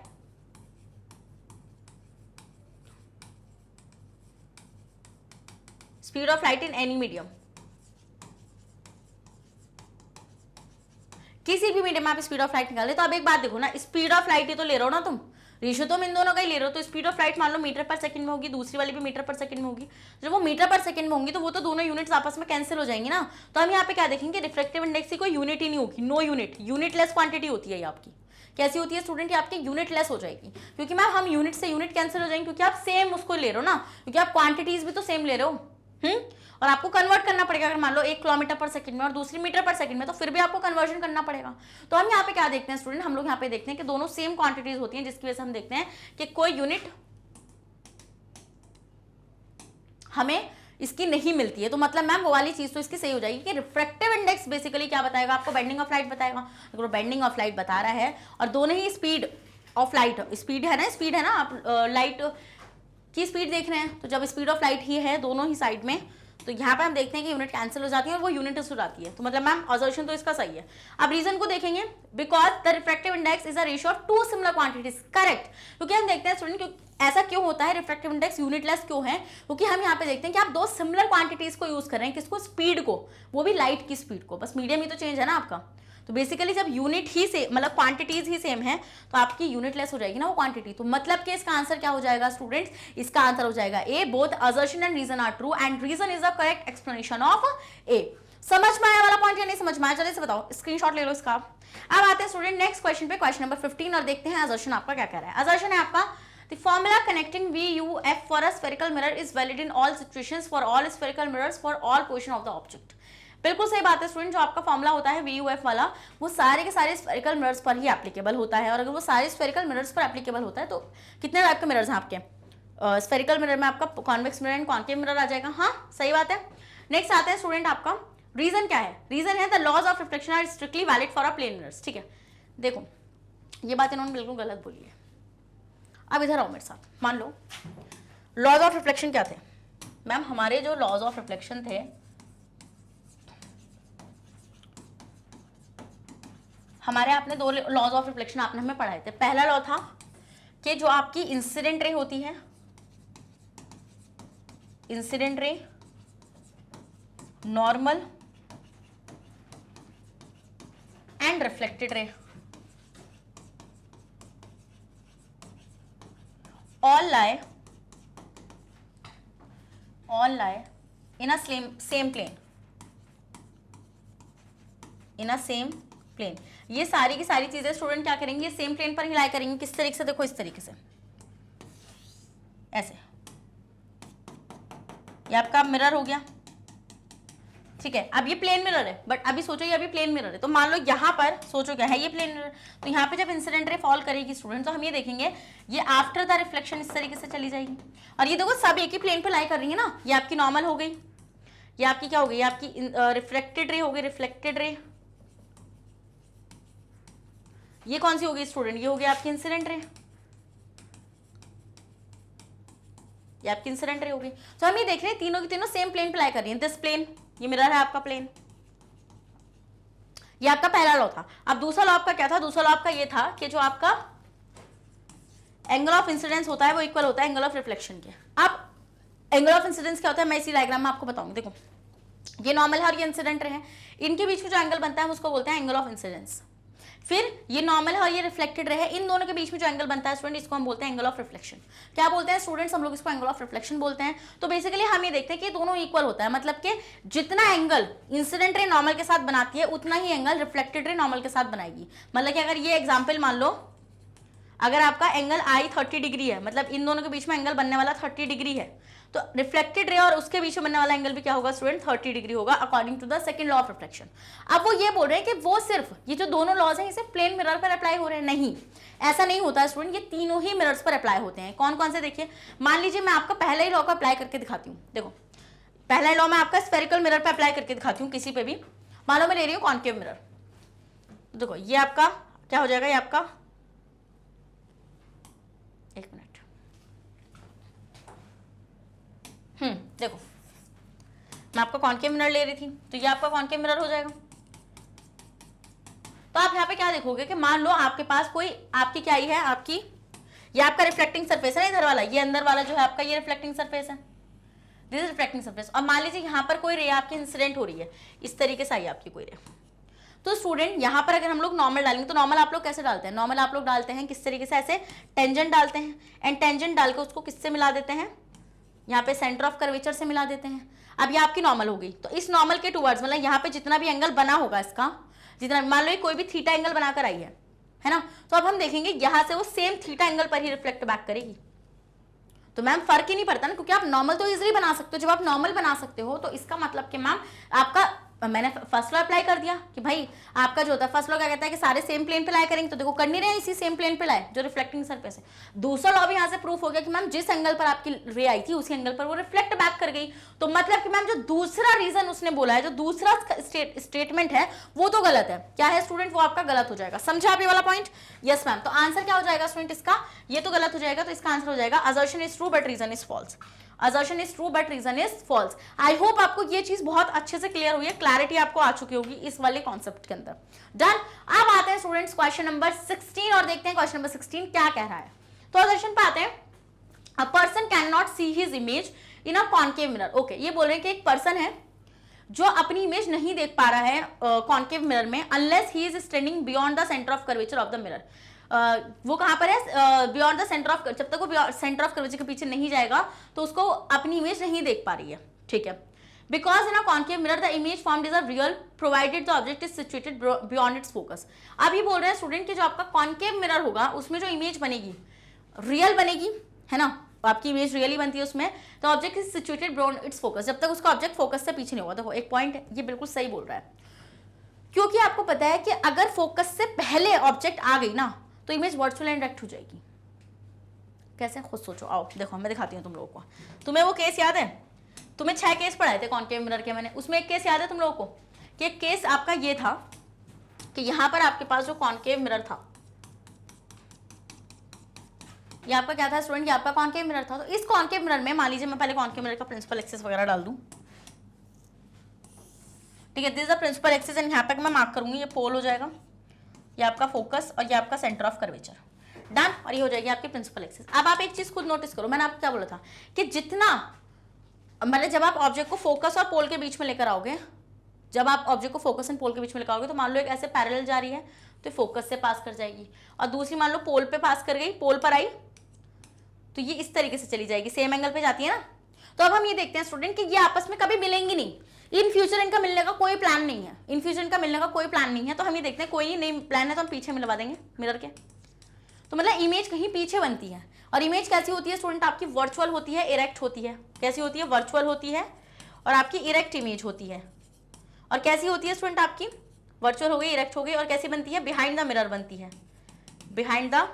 speed of light in any medium. किसी भी मीडियम में आप स्पीड ऑफ लाइट निकाले। तो अब एक बात देखो ना, स्पीड ऑफ लाइट ही तो ले रहे हो ना तुम, रेशियो तो इन दोनों का ही ले रहे हो। तो स्पीड ऑफ लाइट मान लो मीटर पर सेकंड में होगी, दूसरी वाली भी मीटर पर सेकंड में होगी। जब वो मीटर पर सेकंड में होंगी तो वो तो दोनों यूनिट्स आपस में कैंसिल हो जाएंगी ना। तो हम यहाँ पे क्या देखेंगे, रिफ्रैक्टिव इंडेक्स की कोई यूनिट ही नहीं होगी, नो यूनिट, यूनिटलेस क्वांटिटी होती है ये आपकी। कैसी होती है स्टूडेंट? ये आपकी यूनिटलेस हो जाएगी, क्योंकि मैम हम यूनिट से यूनिट कैंसिल हो जाएंगे, क्योंकि आप सेम उसको ले रहे हो ना, क्योंकि आप क्वांटिटीज भी तो सेम ले रहे हो। और आपको कन्वर्ट करना पड़ेगा, अगर मान लो 1 किलोमीटर पर सेकंड में और दूसरी मीटर पर सेकंड में, तो फिर भी आपको कन्वर्जन करना पड़ेगा। तो हम यहाँ पे क्या देखते हैं स्टूडेंट, हम लोग यहाँ पे देखते हैं कि दोनों सेम क्वांटिटीज होती हैं, जिसकी वजह से हम देखते हैं कि कोई यूनिट हमें इसकी नहीं मिलती है। तो मतलब मैम वो वाली चीज तो इसकी सही हो जाएगी कि रिफ्रैक्टिव इंडेक्स बेसिकली क्या बताएगा आपको? बेंडिंग ऑफ लाइट बताएगा। अगर बेंडिंग ऑफ लाइट बता रहा है और दोनों ही स्पीड ऑफ लाइट, स्पीड है ना, आप लाइट की स्पीड देख रहे हैं, तो जब स्पीड ऑफ लाइट ही है दोनों ही साइड में, तो यहाँ पे हम देखते हैं कि यूनिट कैंसिल हो जाती है और वो यूनिट्स हो जाती है। तो मतलब मैम असर्शन तो इसका सही है। अब रीजन को देखेंगे, because the refractive index is a ratio of 2 similar quantities. Correct, क्योंकि हम देखते हैं स्टूडेंट ऐसा क्यों होता है, रिफ्रैक्टिव इंडेक्स यूनिटलेस क्यों है? क्योंकि हम यहाँ पे देखते हैं कि आप 2 सिमिलर क्वांटिटीज को यूज कर रहे हैं। किसको? स्पीड को, वो भी लाइट की स्पीड को, बस मीडियम ही तो चेंज है ना आपका। तो बेसिकली जब यूनिट ही से मतलब क्वांटिटीज ही सेम है तो आपकी यूनिटलेस हो जाएगी ना वो क्वांटिटी। तो मतलब कि इसका आंसर क्या हो जाएगा स्टूडेंट्स? इसका आंसर हो जाएगा A, both assertion and reason are true and reason is the correct explanation of A. समझ में आया वाला पॉइंट या नहीं समझ में आया? चलिए से बताओ, स्क्रीनशॉट ले लो इसका। अब आते हैं स्टूडेंट नेक्स्ट क्वेश्चन पे, क्वेश्चन नंबर 15, और देखते हैं असर्शन आपका क्या कह रहा है। असर्शन है आपका The formula connecting VUF for a spherical mirror is valid in all situations for all spherical mirrors for all portion of the object। बिल्कुल सही बात है स्टूडेंट, जो आपका फॉर्मूला होता है VUF वाला, वो सारे के सारे स्फेरिकल मिरर्स पर ही एप्लीकेबल होता है। और अगर वो सारे स्फेरिकल मिरर्स पर एप्लीकेबल होता है तो कितने टाइप के मिरर्स हैं आपके? स्फेरिकल मिरर में आपका convex mirror and concave mirror आ जाएगा। हाँ सही बात है। नेक्स्ट आता है स्टूडेंट आपका रीजन क्या है? रीजन है the laws of reflection are strictly valid for a plane mirrors. ठीक है, देखो ये बात इन्होंने बिल्कुल गलत बोली है। अब इधर आओ मेरे साथ, मान लो लॉज ऑफ रिफ्लेक्शन क्या थे मैम? हमारे जो लॉज ऑफ रिफ्लेक्शन थे, हमारे आपने दो लॉज ऑफ रिफ्लेक्शन आपने हमें पढ़ाए थे। पहला लॉ था कि जो आपकी इंसिडेंट रे होती है, incident ray, normal and reflected ray, all lie in a same plane, in a same plane। ये सारी की सारी चीजें स्टूडेंट क्या करेंगे, सेम प्लेन पर ही लाई करेंगे। किस तरीके से? देखो इस तरीके से, ऐसे। ये आपका मिरर हो गया, ठीक है। अब ये प्लेन मिरर है, बट अभी सोचो ये अभी प्लेन मिरर है, तो मान लो यहाँ पर सोचो क्या है, ये प्लेन मिरर। तो यहाँ पे जब इंसिडेंट रे फॉल करेगी स्टूडेंट, तो हम ये देखेंगे ये आफ्टर द रिफ्लेक्शन इस तरीके से चली जाएगी। और ये देखो सब एक ही प्लेन पे लाई कर रही है ना। ये आपकी नॉर्मल हो गई, ये आपकी क्या हो गई, ये आपकी रिफ्लेक्टेड रे हो गई, रिफ्लेक्टेड रे। ये कौन सी हो गई स्टूडेंट? ये हो गई आपकी इंसिडेंट रे, ये आपकी इंसिडेंट रे हो गई। तो हम ये देख रहे हैं तीनों की तीनों सेम प्लेन पे लाई कर रही है। दिस प्लेन, ये मिरर है आपका प्लेन। ये आपका पहला लॉ था। अब दूसरा लॉ आपका क्या था? दूसरा लॉ आपका ये था कि जो आपका एंगल ऑफ इंसिडेंस होता है वो इक्वल होता है एंगल ऑफ रिफ्लेक्शन के। अब एंगल ऑफ इंसिडेंस क्या होता है मैं इसी डायग्राम में आपको बताऊंगी। देखो ये नॉर्मल है और ये इंसिडेंट रे है, इनके बीच में जो एंगल बनता है उसको बोलते हैं एंगल ऑफ इंसिडेंस। फिर ये नॉर्मल है और ये रिफ्लेक्टेड रहे, इन दोनों के बीच में जो एंगल बनता है स्टूडेंट, इसको हम बोलते हैं एंगल ऑफ रिफ्लेक्शन। क्या बोलते हैं स्टूडेंट्स? हम लोग इसको एंगल ऑफ रिफ्लेक्शन बोलते हैं। तो बेसिकली हम ये देखते हैं कि दोनों इक्वल होता है, मतलब कि जितना एंगल इंसिडेंट रे नॉर्मल के साथ बनाती है उतना ही एंगल रिफ्लेक्टेड रे नॉर्मल के साथ बनाएगी। मतलब कि अगर ये एग्जाम्पल मान लो, अगर आपका एंगल आई 30 डिग्री है, मतलब इन दोनों के बीच में एंगल बनने वाला 30 डिग्री है, तो रिफ्लेक्टेड रे और उसके बीच में बनने वाला एंगल भी क्या होगा स्टूडेंट? 30 डिग्री होगा according to the second law of reflection. अब वो ये बोल रहे हैं कि वो सिर्फ ये जो दोनों लॉज हैं इसे प्लेन मिरर पर अप्लाई हो रहे हैं। नहीं, ऐसा नहीं होता स्टूडेंट, ये तीनों ही मिरर्स पर अप्लाई होते हैं। कौन कौन से? देखिए मान लीजिए मैं आपका पहला ही लॉ को अप्लाई करके दिखाती हूँ। देखो पहला लॉ मैं आपका स्फेरिकल मिरर पर अप्लाई करके दिखाती हूँ, किसी पे भी। मान लो मैं ले रही हूँ कॉन्केव मिरर। देखो ये आपका क्या हो जाएगा, ये आपका, एक मिनट, देखो मैं आपका कॉन्केव मिरर ले रही थी, तो ये आपका कॉन्केव मिरर हो जाएगा। तो आप यहाँ पे क्या देखोगे कि मान लो आपके पास कोई आपकी क्या ही है, आपकी ये आपका रिफ्लेक्टिंग सरफेस है ना, इधर वाला, ये अंदर वाला जो है आपका ये रिफ्लेक्टिंग सरफेस है, दिस इज रिफ्लेक्टिंग सरफेस। और मान लीजिए यहाँ पर कोई रे आपकी इंसिडेंट हो रही है, इस तरीके से आई आपकी कोई रे। तो स्टूडेंट यहाँ पर अगर हम लोग नॉर्मल डालेंगे, तो नॉर्मल आप लोग कैसे डालते हैं? नॉर्मल आप लोग डालते हैं किस तरीके से, ऐसे टेंजेंट डालते हैं, एंड टेंजेंट डाल के उसको किससे मिला देते हैं? यहाँ पे सेंटर ऑफ कर्वेचर से मिला देते हैं। अब ये आपकी नॉर्मल हो गई, तो इस नॉर्मल के टूवर्ड्स, मतलब यहाँ पे जितना भी एंगल बना होगा इसका, जितना मान लो कोई भी थीटा एंगल बनाकर आई है ना, तो अब हम देखेंगे यहाँ से वो सेम थीटा एंगल पर ही रिफ्लेक्ट बैक करेगी। तो मैम फर्क ही नहीं पड़ता ना, क्योंकि आप नॉर्मल तो इजीली बना सकते हो। जब आप नॉर्मल बना सकते हो तो इसका मतलब कि मैम आपका, मैंने फर्स्ट लॉ अप्लाई कर दिया कि भाई आपका जो होता है फर्स्ट लॉ क्या कहता है कि सारे सेम प्लेन पे लाए करेंगे, तो देखो कर नहीं रहे, इसी सेम प्लेन पे लाए जो रिफ्लेक्टिंग सरफेस है। दूसरा लॉ भी यहाँ से प्रूफ हो गया कि मैम जिस एंगल पर आपकी रे आई थी उसी एंगल पर वो रिफ्लेक्ट बैक कर गई। तो मतलब कि मैम जो दूसरा रीजन उसने बोला है, जो दूसरा स्टेटमेंट है वो तो गलत है। क्या है स्टूडेंट? वो आपका गलत हो जाएगा। समझा आप ये वाला पॉइंट? Yes ma'am. तो आंसर क्या हो जाएगा स्टूडेंट इसका? ये तो गलत हो जाएगा, तो इसका आंसर हो जाएगा assertion is true but reason is false. Assertion is true but reason is false. I hope आपको ये चीज बहुत अच्छे से क्लियर हुई है, क्लैरिटी आपको आ चुकी होगी इस वाले कॉन्सेप्ट के अंदर। डन। अब आते हैं स्टूडेंट्स क्वेश्चन नंबर 16 और देखते हैं क्वेश्चन नंबर 16 क्या कह रहा है। तो असर्शन पे आते हैं, a person can not see his image in a concave mirror. Okay, ये बोल रहे हैं कि एक पर्सन है जो अपनी इमेज नहीं देख पा रहा है कॉन्केव मिरर में, unless he is standing beyond the centre of curvature of the mirror. वो कहां पर है? बियॉन्ड द सेंटर ऑफ, जब तक वो सेंटर ऑफ कर्वेचर के पीछे नहीं जाएगा तो उसको अपनी इमेज नहीं देख पा रही है। ठीक है, because in a concave mirror the image formed is a real provided the object is situated beyond it's focus. अब ये बोल रहे हैं स्टूडेंट कि जो आपका कॉन्केव मिरर होगा उसमें जो इमेज बनेगी रियल बनेगी, है ना, आपकी इमेज रियली बनती है उसमें, तो object is situated beyond it's focus, जब तक उसका ऑब्जेक्ट फोकस से पीछे नहीं होगा। देखो एक पॉइंट ये बिल्कुल सही बोल रहा है, क्योंकि आपको पता है कि अगर फोकस से पहले ऑब्जेक्ट आ गई ना तो इमेज वर्चुअल एंड डायरेक्ट हो जाएगी। कैसे? खुद सोचो। आओ देखो मैं दिखाती हूँ तुम लोगों को। तुम्हें वो केस याद है? तुम्हें 6 केस पढ़ाए थे कॉन्केव मिरर के मैंने, उसमें एक केस याद है तुम लोगों को कि एक केस आपका ये था कि यहाँ पर आपके पास जो कॉन्केव मिरर था, ये आपका क्या था स्टूडेंट, ये आपका कॉनकेव मिरर था। तो इस कॉनकेव मिरर में मान लीजिए मैं पहले कॉनकेव मिरर का प्रिंसिपल एक्सिस वगैरह डाल दूं, ठीक है, this is the principal axis and यहाँ पे मैं मार्क करूंगी, ये पोल हो जाएगा, ये आपका फोकस और ये आपका सेंटर ऑफ कर्वेचर, डन। और ये हो जाएगी आपकी प्रिंसिपल एक्सिस। अब आप एक चीज खुद नोटिस करो, मैंने आपको क्या बोला था कि जितना मतलब जब आप ऑब्जेक्ट को फोकस और पोल के बीच में लेकर आओगे, जब आप ऑब्जेक्ट को फोकस एंड पोल के बीच में लेकर आओगे, तो मान लो एक ऐसे पैरेलल जा रही है तो फोकस से पास कर जाएगी, और दूसरी मान लो पोल पे पास कर गई, पोल पर आई तो ये इस तरीके से चली जाएगी, सेम एंगल पे जाती है ना। तो अब हम ये देखते हैं स्टूडेंट कि ये आपस में कभी मिलेंगी नहीं, इन फ्यूचर इनका मिलने का कोई प्लान नहीं है, इन फ्यूचर इनका मिलने का कोई प्लान नहीं है। तो हम ये देखते हैं कोई नहीं प्लान है तो हम पीछे मिलवा देंगे मिरर के। तो मतलब इमेज कहीं पीछे बनती है, और इमेज कैसी होती है स्टूडेंट, आपकी वर्चुअल होती है, इरेक्ट होती है। कैसी होती है, वर्चुअल होती है और आपकी इरेक्ट इमेज होती है। और कैसी होती है स्टूडेंट, आपकी वर्चुअल हो गई, इरेक्ट हो गई, और कैसी बनती है, बिहाइंड द मिरर बनती है, बिहाइंड द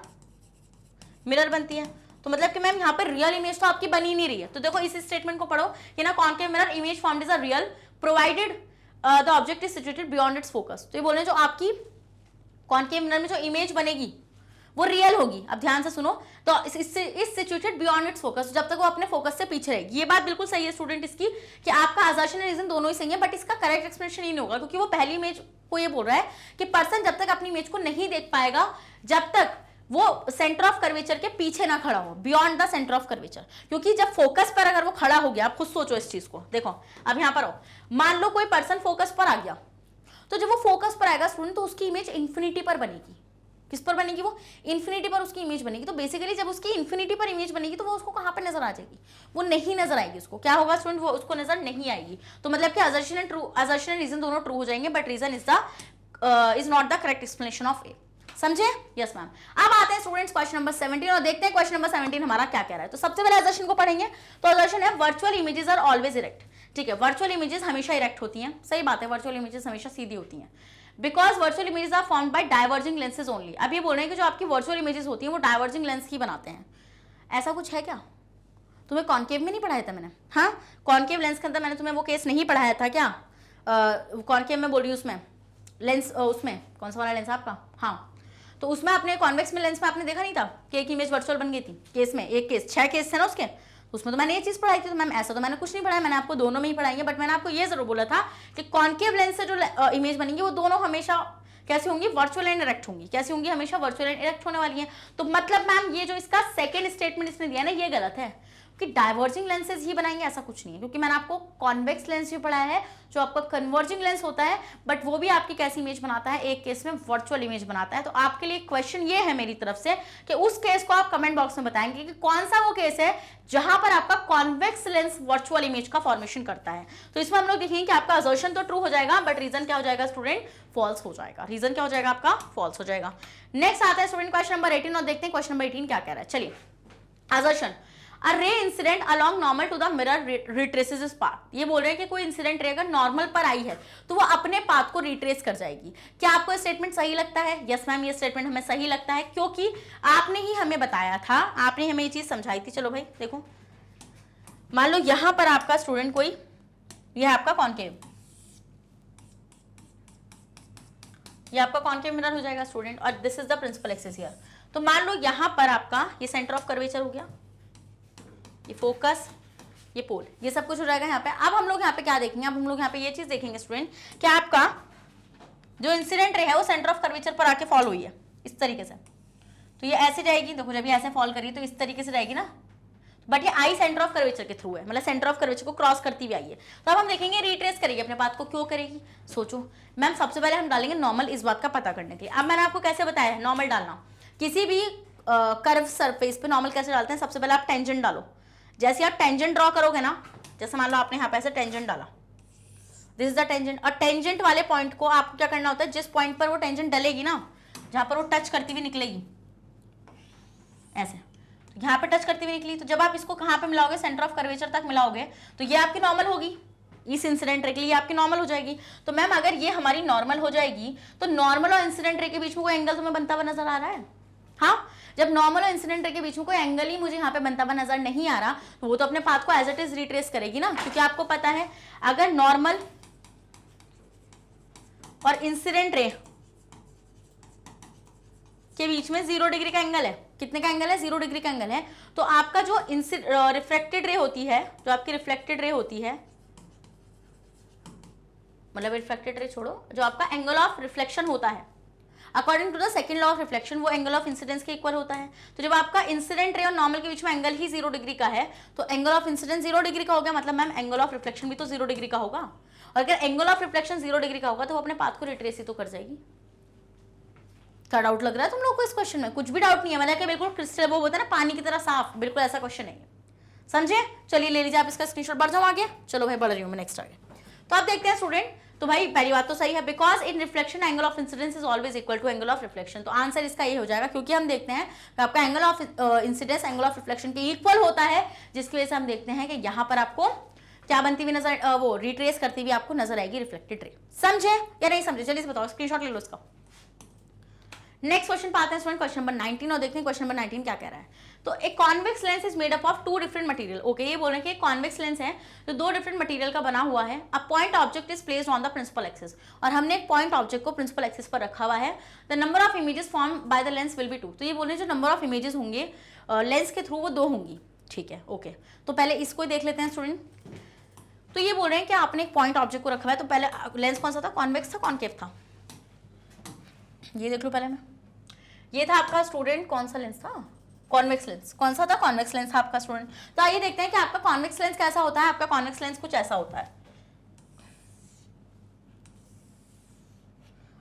मिरर बनती है। तो मतलब कि मैम यहाँ पर रियल इमेज तो आपकी बनी नहीं रही है। तो देखो इस स्टेटमेंट को पढ़ो कि ना concave mirror image formed is a real provided the object is situated beyond it's focus. तो ये बोल रहे हैं जो आपकी कॉनकेव मिरर में जो इमेज बनेगी वो रियल होगी। अब ध्यान से सुनो, तो इस सिचुएटेड बियॉन्ड इट्स फोकस, जब तक वो अपने फोकस से पीछे रहेगी। ये बात बिल्कुल सही है स्टूडेंट इसकी कि आपका असर्शन और रीजन दोनों ही सही है, बट इसका करेक्ट एक्सप्लेनेशन ही नहीं होगा, क्योंकि वो पहली इमेज को ये बोल रहा है कि पर्सन जब तक अपनी इमेज को नहीं देख पाएगा जब तक वो सेंटर ऑफ कर्वेचर के पीछे ना खड़ा हो, beyond the centre of curvature. क्योंकि जब फोकस पर अगर वो खड़ा हो गया, आप खुद सोचो इस चीज को, देखो अब यहां पर आओ, मान लो कोई पर्सन फोकस पर आ गया, तो जब वो फोकस पर आएगा स्टूडेंट तो उसकी इमेज इंफिनिटी पर बनेगी। किस पर बनेगी, वो इंफिनिटी पर उसकी इमेज बनेगी। तो बेसिकली जब उसकी इंफिनिटी पर इमेज बनेगी तो वो उसको कहां पर नजर आ जाएगी, वो नहीं नजर आएगी उसको। क्या होगा स्टूडेंट, वो उसको नजर नहीं आएगी। तो मतलब कि असर्शन एंड रीजन दोनों ट्रू हो जाएंगे, but reason is not the correct explanation of A. समझे, यस मैम। अब आते हैं स्टूडेंट्स क्वेश्चन नंबर 17 और देखते हैं क्वेश्चन नंबर 17 हमारा क्या कह रहा है। तो सबसे पहले असर्शन को पढ़ेंगे। तो असर्शन है virtual images are always erect. ठीक है, वर्चुअल इमेजेस हमेशा इरेक्ट होती हैं, सही बात है, वर्चुअल इमेजेस हमेशा सीधी होती हैं, because virtual images are formed by diverging lenses only. अब ये बोल रहे हैं कि जो आपकी वर्चुअल इमेजेस होती हैं वो डाइवर्जिंग लेंस ही बनाते हैं। ऐसा कुछ है क्या, तुम्हें कॉनकेव में नहीं पढ़ाया था मैंने? हाँ, कॉनकेव लेंस के अंदर मैंने तुम्हें वो केस नहीं पढ़ाया था क्या? कॉनकेव में बोल रही हूँ, उसमें लेंस, उसमें कौन सा वाला लेंस आपका, हाँ, तो उसमें आपने कॉन्वेक्स में लेंस में आपने देखा नहीं था कि एक इमेज वर्चुअल बन गई थी। केस में एक केस 6 केस थे ना उसके, उसमें तो मैंने ये चीज पढ़ाई थी। तो मैम ऐसा तो मैंने कुछ नहीं पढ़ाया, मैंने आपको दोनों में ही पढ़ाई है, बट मैंने आपको ये जरूर बोला था कि कॉनकेव लेंस से जो इमेज बनेंगी वो दोनों हमेशा कैसी होंगी, वर्चुअल एंड इरेक्ट होंगी। कैसी होंगी, हमेशा वर्चुअल एंड इरेक्ट होने वाली है। तो मतलब मैम ये जो इसका सेकंड स्टेटमेंट इसने दिया ना, ये गलत है कि डाइवर्जिंग लेंसेज ही बनाएंगे, ऐसा कुछ नहीं है। क्योंकि मैंने आपको कॉन्वेक्स लेंस भी पढ़ाया है जो आपका कन्वर्जिंग लेंस होता है, बट वो भी आपकी कैसी इमेज बनाता है, एक केस में वर्चुअल इमेज बनाता है। तो आपके लिए क्वेश्चन ये है मेरी तरफ से कि उस केस को आप कमेंट बॉक्स में बताएंगे कि कौन सा वो केस है जहां पर आपका कॉन्वेक्स लेंस वर्चुअल इमेज का फॉर्मेशन करता है। तो इसमें हम लोग देखेंगे कि आपका असर्शन तो ट्रू हो जाएगा, बट रीजन क्या हो जाएगा स्टूडेंट, फॉल्स हो जाएगा। रीजन क्या हो जाएगा आपका, फॉल्स हो जाएगा। नेक्स्ट आता है स्टूडेंट क्वेश्चन नंबर 18 और देखते हैं क्वेश्चन नंबर 18 क्या कह रहा है। चलिए, assertion A ray incident along normal to the mirror retraces its path। ये बोल रहे हैं कि कोई इंसिडेंट रे अगर नॉर्मल पर आई है तो वो अपने पाथ को रिट्रेस कर जाएगी। क्या आपको ये स्टेटमेंट सही लगता है? यस मैम, ये स्टेटमेंट हमें सही लगता है, क्योंकि आपने ही हमें बताया था, आपने हमें ये चीज समझाई थी। चलो भाई देखो, मान लो यहां पर आपका स्टूडेंट कोई, ये आपका कॉनकेव, ये आपका कॉनकेव मिरर हो जाएगा स्टूडेंट, और this is the principal axis here. तो मान लो यहां पर आपका ये सेंटर ऑफ कर्वेचर हो गया, ये फोकस, ये पोल, ये सब कुछ हो जाएगा यहाँ पे। अब हम लोग यहाँ पे क्या देखेंगे, अब हम लोग यहाँ पे ये चीज देखेंगे स्टूडेंट कि आपका जो इंसिडेंट रे है वो सेंटर ऑफ कर्वेचर पर आके फॉल हुई है इस तरीके से। तो ये ऐसे जाएगी, देखो जब ये ऐसे फॉल करी तो इस तरीके से जाएगी ना, बट ये आई सेंटर ऑफ कर्वेचर के थ्रू है, मतलब सेंटर ऑफ कर्वेचर को क्रॉस करती हुई आई है। तो अब हम देखेंगे रिट्रेस करेगी अपने पाथ को। क्यों करेगी, सोचो मैम। सबसे पहले हम डालेंगे नॉर्मल, इस बात का पता करने के लिए। अब मैंने आपको कैसे बताया है नॉर्मल डालना, किसी भी कर्व सरफेस पे नॉर्मल कैसे डालते हैं। सबसे पहले आप टेंजेंट डालो, जैसे आप टेंजेंट ड्रॉ करोगे ना, जैसे मान लो आपने यहाँ पे ऐसे टेंजेंट डाला, दिस इज द टेंजेंट, और टेंजेंट वाले पॉइंट को आपको क्या करना होता है, जिस पॉइंट पर वो टेंजेंट डलेगी ना, जहां पर वो टच करती हुई निकलेगी ऐसे, तो यहाँ पे टच करती हुई निकली, तो जब आप इसको कहाँ पे मिलाओगे, सेंटर ऑफ कर्वेचर तक मिलाओगे, तो ये आपकी नॉर्मल होगी। इस इंसिडेंट रे के लिए आपकी नॉर्मल हो जाएगी। तो मैम अगर ये हमारी नॉर्मल हो जाएगी तो नॉर्मल और इंसिडेंट रे के बीच में कोई एंगल तुम्हें बनता हुआ नजर आ रहा है? हाँ, जब नॉर्मल और इंसिडेंट रे के बीच में कोई एंगल ही मुझे यहाँ पे बनता हुआ नजर नहीं आ रहा, तो वो तो अपने पाथ को एज इट इज रिट्रेस करेगी ना, क्योंकि आपको पता है अगर नॉर्मल और इंसिडेंट रे के बीच में 0 डिग्री का एंगल है, कितने का एंगल है, 0 डिग्री का एंगल है। तो आपका जो रिफ्लेक्टेड रे होती है, जो आपकी रिफ्लेक्टेड रे होती है, मतलब रिफ्लेक्टेड रे छोड़ो, जो आपका एंगल ऑफ रिफ्लेक्शन होता है according to the second law of reflection, वो एंगल ऑफ इंसिडेंस के इक्वल होता है। तो जब आपका इंसिडेंट रे और नॉर्मल के बीच में एंगल ही 0 डिग्री का है, तो एंगल ऑफ इंसिडेंस 0 डिग्री का हो गया, मतलब मैम एंगल ऑफ रिफ्लेक्शन भी तो 0 डिग्री का होगा। और अगर एंगल ऑफ रिफ्लेक्शन 0 डिग्री का होगा तो वो अपने पाथ को रिट्रेस ही तो कर जाएगी। क्या डाउट लग रहा है तुम लोग को इस क्वेश्चन में? कुछ भी डाउट नहीं है, मतलब कि बिल्कुल क्रिस्टल वो होता है ना पानी की तरह साफ, बिल्कुल ऐसा क्वेश्चन नहीं है, समझे? चलिए ले लीजिए आप इसका स्क्रीनशॉट, बढ़ जाओ आगे। चलो भाई बढ़ रही हूँ मैं नेक्स्ट आगे। तो आप देखते हैं स्टूडेंट, तो भाई पहली बात तो सही है, because in reflection angle of incidence is always equal to angle of reflection. तो आंसर इसका ये हो जाएगा, क्योंकि हम देखते हैं कि आपका angle of incidence angle of reflection के इक्वल होता है, जिसकी वजह से हम देखते हैं कि यहाँ पर आपको क्या बनती हुई नजर, वो रिट्रेस करती हुई आपको नजर आएगी रिफ्लेक्टेड रे। समझे या नहीं समझे? चलिए बताओ, स्क्रीनशॉट ले लो इसका। नेक्स्ट क्वेश्चन पाते हैं स्टूडेंट, क्वेश्चन नंबर 19, और देखते हैं क्वेश्चन नंबर 19 क्या कह रहा है। तो एक convex lens is made up of 2 different material. Okay, ये बोल रहे हैं कि एक कॉन्वेक्स लेंस है जो 2 डिफरेंट मटेरियल का बना हुआ है। A point object is placed on the principal axis, और हमने एक पॉइंट ऑब्जेक्ट को प्रिंसिपल एक्सिस पर रखा हुआ है। The number of images form by the lens will be 2। तो ये बोल रहे हैं जो नंबर ऑफ इमेजेस होंगे लेंस के थ्रू वो 2 होंगी। ठीक है, ओके, तो पहले इसको देख लेते हैं स्टूडेंट। तो ये बोल रहे हैं कि आपने एक पॉइंट ऑब्जेक्ट को रखा हुआ है, तो पहले लेंस कौन सा था, कॉन्वेक्स था कॉन्केव था? ये देख लो पहले मैं, ये था आपका स्टूडेंट कौन सा लेंस था, कॉन्वेक्स लेंस। कौन सा था, कॉन्वेक्स लेंस था आपका स्टूडेंट। तो आइए देखते हैं कि आपका कॉन्वेक्स लेंस कैसा होता है। आपका कॉन्वेक्स लेंस कुछ ऐसा होता है,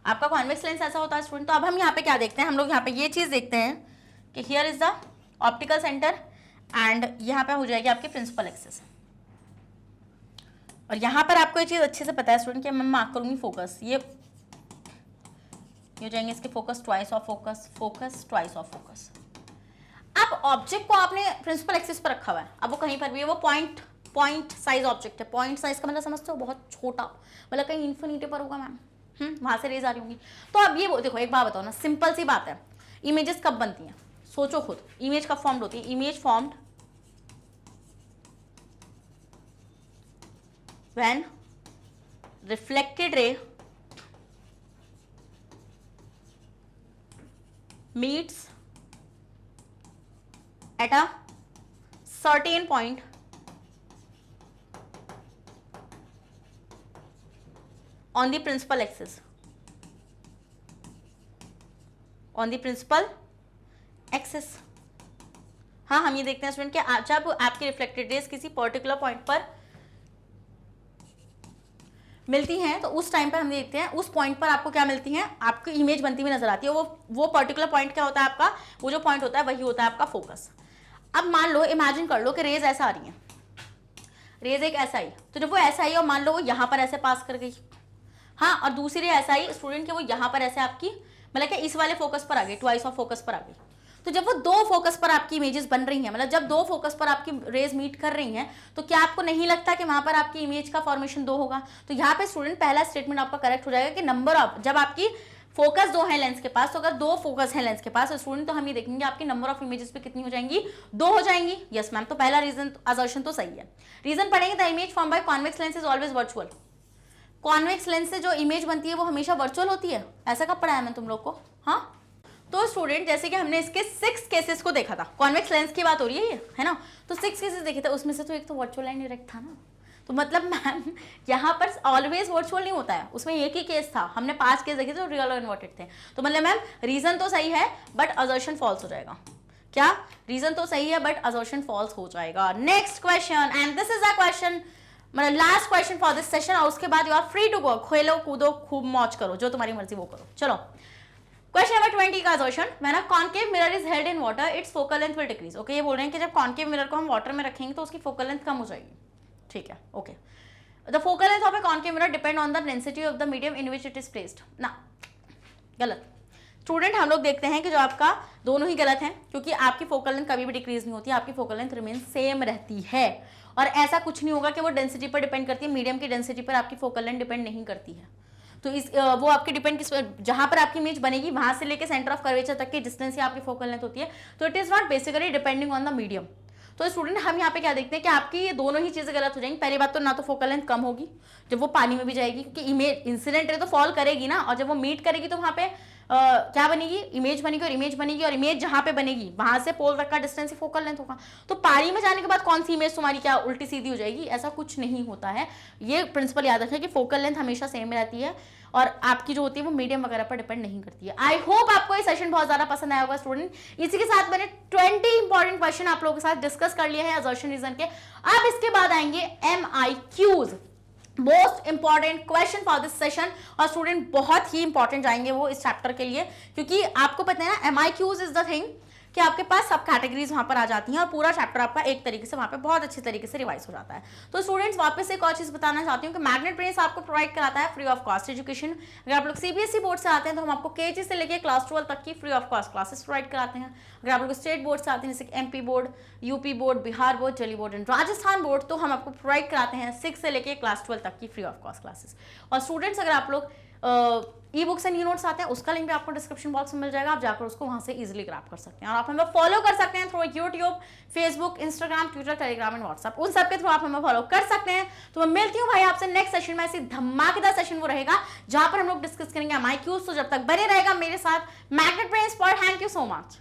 आपका कॉन्वेक्स लेंस ऐसा होता है स्टूडेंट। तो अब हम यहाँ पे क्या देखते हैं, हम लोग यहाँ पे ये चीज देखते हैं कि here is the optical centre and यहाँ पे हो जाएगी आपकी प्रिंसिपल एक्सिस। और यहाँ पर आपको ये चीज अच्छे से पता है स्टूडेंट कि मैं मार्क करूंगी फोकस, ये हो जाएंगे इसके focus, twice of focus, focus twice of focus. अब ऑब्जेक्ट को आपने प्रिंसिपल एक्सिस पर रखा हुआ है, अब वो कहीं पर भी है, वो पॉइंट साइज ऑब्जेक्ट है। पॉइंट साइज का मतलब समझते हो, बहुत छोटा, मतलब कहीं इन्फिनिटी पर होगा मैम, वहां से रेज आ रही होंगी। तो अब ये देखो, एक बात बताओ ना, सिंपल सी बात है, इमेजेस कब बनती हैं, सोचो खुद, इमेज कब फॉर्म्ड होती है? Image formed when reflected ray meets at a certain point on the principal axis, on the principal axis। हाँ, हम ये देखते हैं स्टूडेंट कि जब आपकी रिफ्लेक्टेड रेज किसी पर्टिकुलर पॉइंट पर मिलती हैं, तो उस टाइम पर हम देखते हैं उस पॉइंट पर आपको क्या मिलती हैं, आपकी इमेज बनती हुई नजर आती है। वो पर्टिकुलर पॉइंट क्या होता है आपका, वो जो पॉइंट होता है वही होता है आपका फोकस। अब मान लो, इमेजिन कर लो कि रेज ऐसा आ रही है, रेज एक ऐसा आई, तो जब वो ऐसा आई और मान लो वो यहाँ पर ऐसे पास कर गई, हाँ, और दूसरी रे ऐसा आई स्टूडेंट के वो यहाँ पर ऐसे आपकी, मतलब कि इस वाले फोकस पर आ गई, ट्वाइस ऑफ फोकस पर आ गई। तो जब वो 2 फोकस पर आपकी इमेजेस बन रही हैं, मतलब जब 2 फोकस पर आपकी रेज मीट कर रही हैं, तो क्या आपको नहीं लगता कि वहां पर आपकी इमेज का फॉर्मेशन 2 होगा? तो यहाँ पे स्टूडेंट पहला स्टेटमेंट आपका करेक्ट हो जाएगा कि नंबर ऑफ, जब आपकी फोकस 2 है लेंस के पास, तो अगर 2 फोकस है लेंस के पास, तो स्टूडेंट तो हम ये देखेंगे आपकी नंबर ऑफ इमेजेस पे कितनी हो जाएंगी, 2 हो जाएंगी। यस मैम, तो पहला रीजन असर्शन तो सही है। रीजन पढ़ेंगे, the image form by convex lens is always virtual. Convex lens से जो इमेज बनती है वो हमेशा वर्चुअल होती है, ऐसा कब पढ़ाया मैं तुम लोग को? हाँ, तो स्टूडेंट जैसे कि हमने इसके 6 केसेस को देखा था, कॉन्वेक्स लेंस की बात हो रही है ये, है ना? तो 6 केसेस देखे थे, उसमें से तो एक तो वर्चुअल एंड डायरेक्ट था ना। तो मतलब मैम यहाँ पर ऑलवेज वर्चुअल नहीं होता है, उसमें एक ही केस था, हमने 5 केस देखे थे जो रियल और इन्वर्टेड थे। तो मतलब मैम रीजन तो सही है बट असर्शन फॉल्स हो जाएगा। क्या? रीजन तो सही है बट असर्शन फॉल्स हो जाएगा। Next question, and this is a question, मतलब last question for this session, और उसके बाद you are free to go, खेलो कूदो खूब मौज करो, जो तुम्हारी मर्जी वो करो। चलो क्वेश्चन नंबर 20 का assertion, when a concave mirror is held in water it's focal length will decrease. Okay, ये बोल रहे हैं कि जब कॉन्केव मिरर को हम वाटर में रखेंगे तो उसकी फोकल लेंथ कम हो जाएगी। ठीक है, okay. The focal length of a concave mirror depend on the density of the medium in which it is placed. ना, गलत स्टूडेंट, हम लोग देखते हैं कि जो आपका दोनों ही गलत हैं, क्योंकि आपकी फोकल लेंथ कभी भी डिक्रीज नहीं होती, आपकी फोकल लेंथ रिमेन सेम रहती है। और ऐसा कुछ नहीं होगा कि वो डेंसिटी पर डिपेंड करती है, मीडियम की डेंसिटी पर आपकी फोकल लेंथ डिपेंड नहीं करती है। तो इस वो आपकी डिपेंड किस, जहां पर आपकी इमेज बनेगी वहां से लेके सेंटर ऑफ कर्वेचर तक की डिस्टेंस ही आपकी फोकल लेंथ होती है। तो it is not basically depending on the medium. तो स्टूडेंट हम यहाँ पे क्या देखते हैं कि आपकी ये दोनों ही चीजें गलत हो जाएंगी। पहली बात तो ना तो फोकल लेंथ कम होगी जब वो पानी में भी जाएगी, क्योंकि इमेज इंसिडेंट रे तो फॉल करेगी ना, और जब वो मीट करेगी तो वहां पे क्या बनेगी, इमेज बनेगी, और इमेज बनेगी और इमेज जहां पे बनेगी वहां से पोल तक का डिस्टेंस ही फोकल लेंथ होगा। तो पारी में जाने के बाद कौन सी इमेज तुम्हारी क्या उल्टी सीधी हो जाएगी, ऐसा कुछ नहीं होता है। ये प्रिंसिपल याद रखें कि फोकल लेंथ हमेशा सेम रहती है और आपकी जो होती है वो मीडियम वगैरह पर डिपेंड नहीं करती है। आई होप आपको ये सेशन बहुत ज्यादा पसंद आया होगा स्टूडेंट। इसी के साथ मैंने 20 इंपॉर्टेंट क्वेश्चन आप लोगों के साथ डिस्कस कर लिए हैं असर्शन रीजन के। अब इसके बाद आएंगे MIQs, most important question for this session. और स्टूडेंट बहुत ही इंपॉर्टेंट जाएंगे वो इस चैप्टर के लिए, क्योंकि आपको पता है ना MIQs इज द थिंग कि आपके पास सब कैटेगरीज वहां पर आ जाती हैं और पूरा चैप्टर आपका एक तरीके से वहां पे बहुत अच्छी तरीके से रिवाइज हो जाता है। तो स्टूडेंट्स वापस एक और चीज बताना चाहती हूँ कि मैग्नेट ब्रेन्स आपको प्रोवाइड कराता है फ्री ऑफ कॉस्ट एजुकेशन। अगर आप लोग CBSE बोर्ड से आते हैं तो हम आपको KG से लेकर क्लास 12 तक की free of cost classes provide कराते हैं। अगर आप लोग स्टेट बोर्ड से आते हैं जैसे MP board, UP board, Bihar board, Delhi board and Rajasthan board, तो हम आपको प्रोवाइड कराते हैं 6 से लेकर क्लास 12 तक की फ्री ऑफ कॉस्ट क्लासेस। और स्टूडेंट्स अगर आप लोग ई बुक्स एंड नोट्स आते हैं उसका लिंक भी आपको डिस्क्रिप्शन बॉक्स में मिल जाएगा, आप जाकर उसको वहां से इजीली ग्रैब कर सकते हैं। और आप हमें फॉलो कर सकते हैं through YouTube, Facebook, Instagram, Twitter, Telegram and WhatsApp, उन सब के थ्रू आप हमें फॉलो कर सकते हैं। तो मैं मिलती हूँ भाई आपसे नेक्स्ट सेशन में। ऐसी धमाकेदार सेशन वो रहेगा जहां पर हम लोग डिस्कस करेंगे MIQs। तो जब तक बने रहेगा मेरे साथ मैग्नेट ब्रेन्स पर। Thank you so much.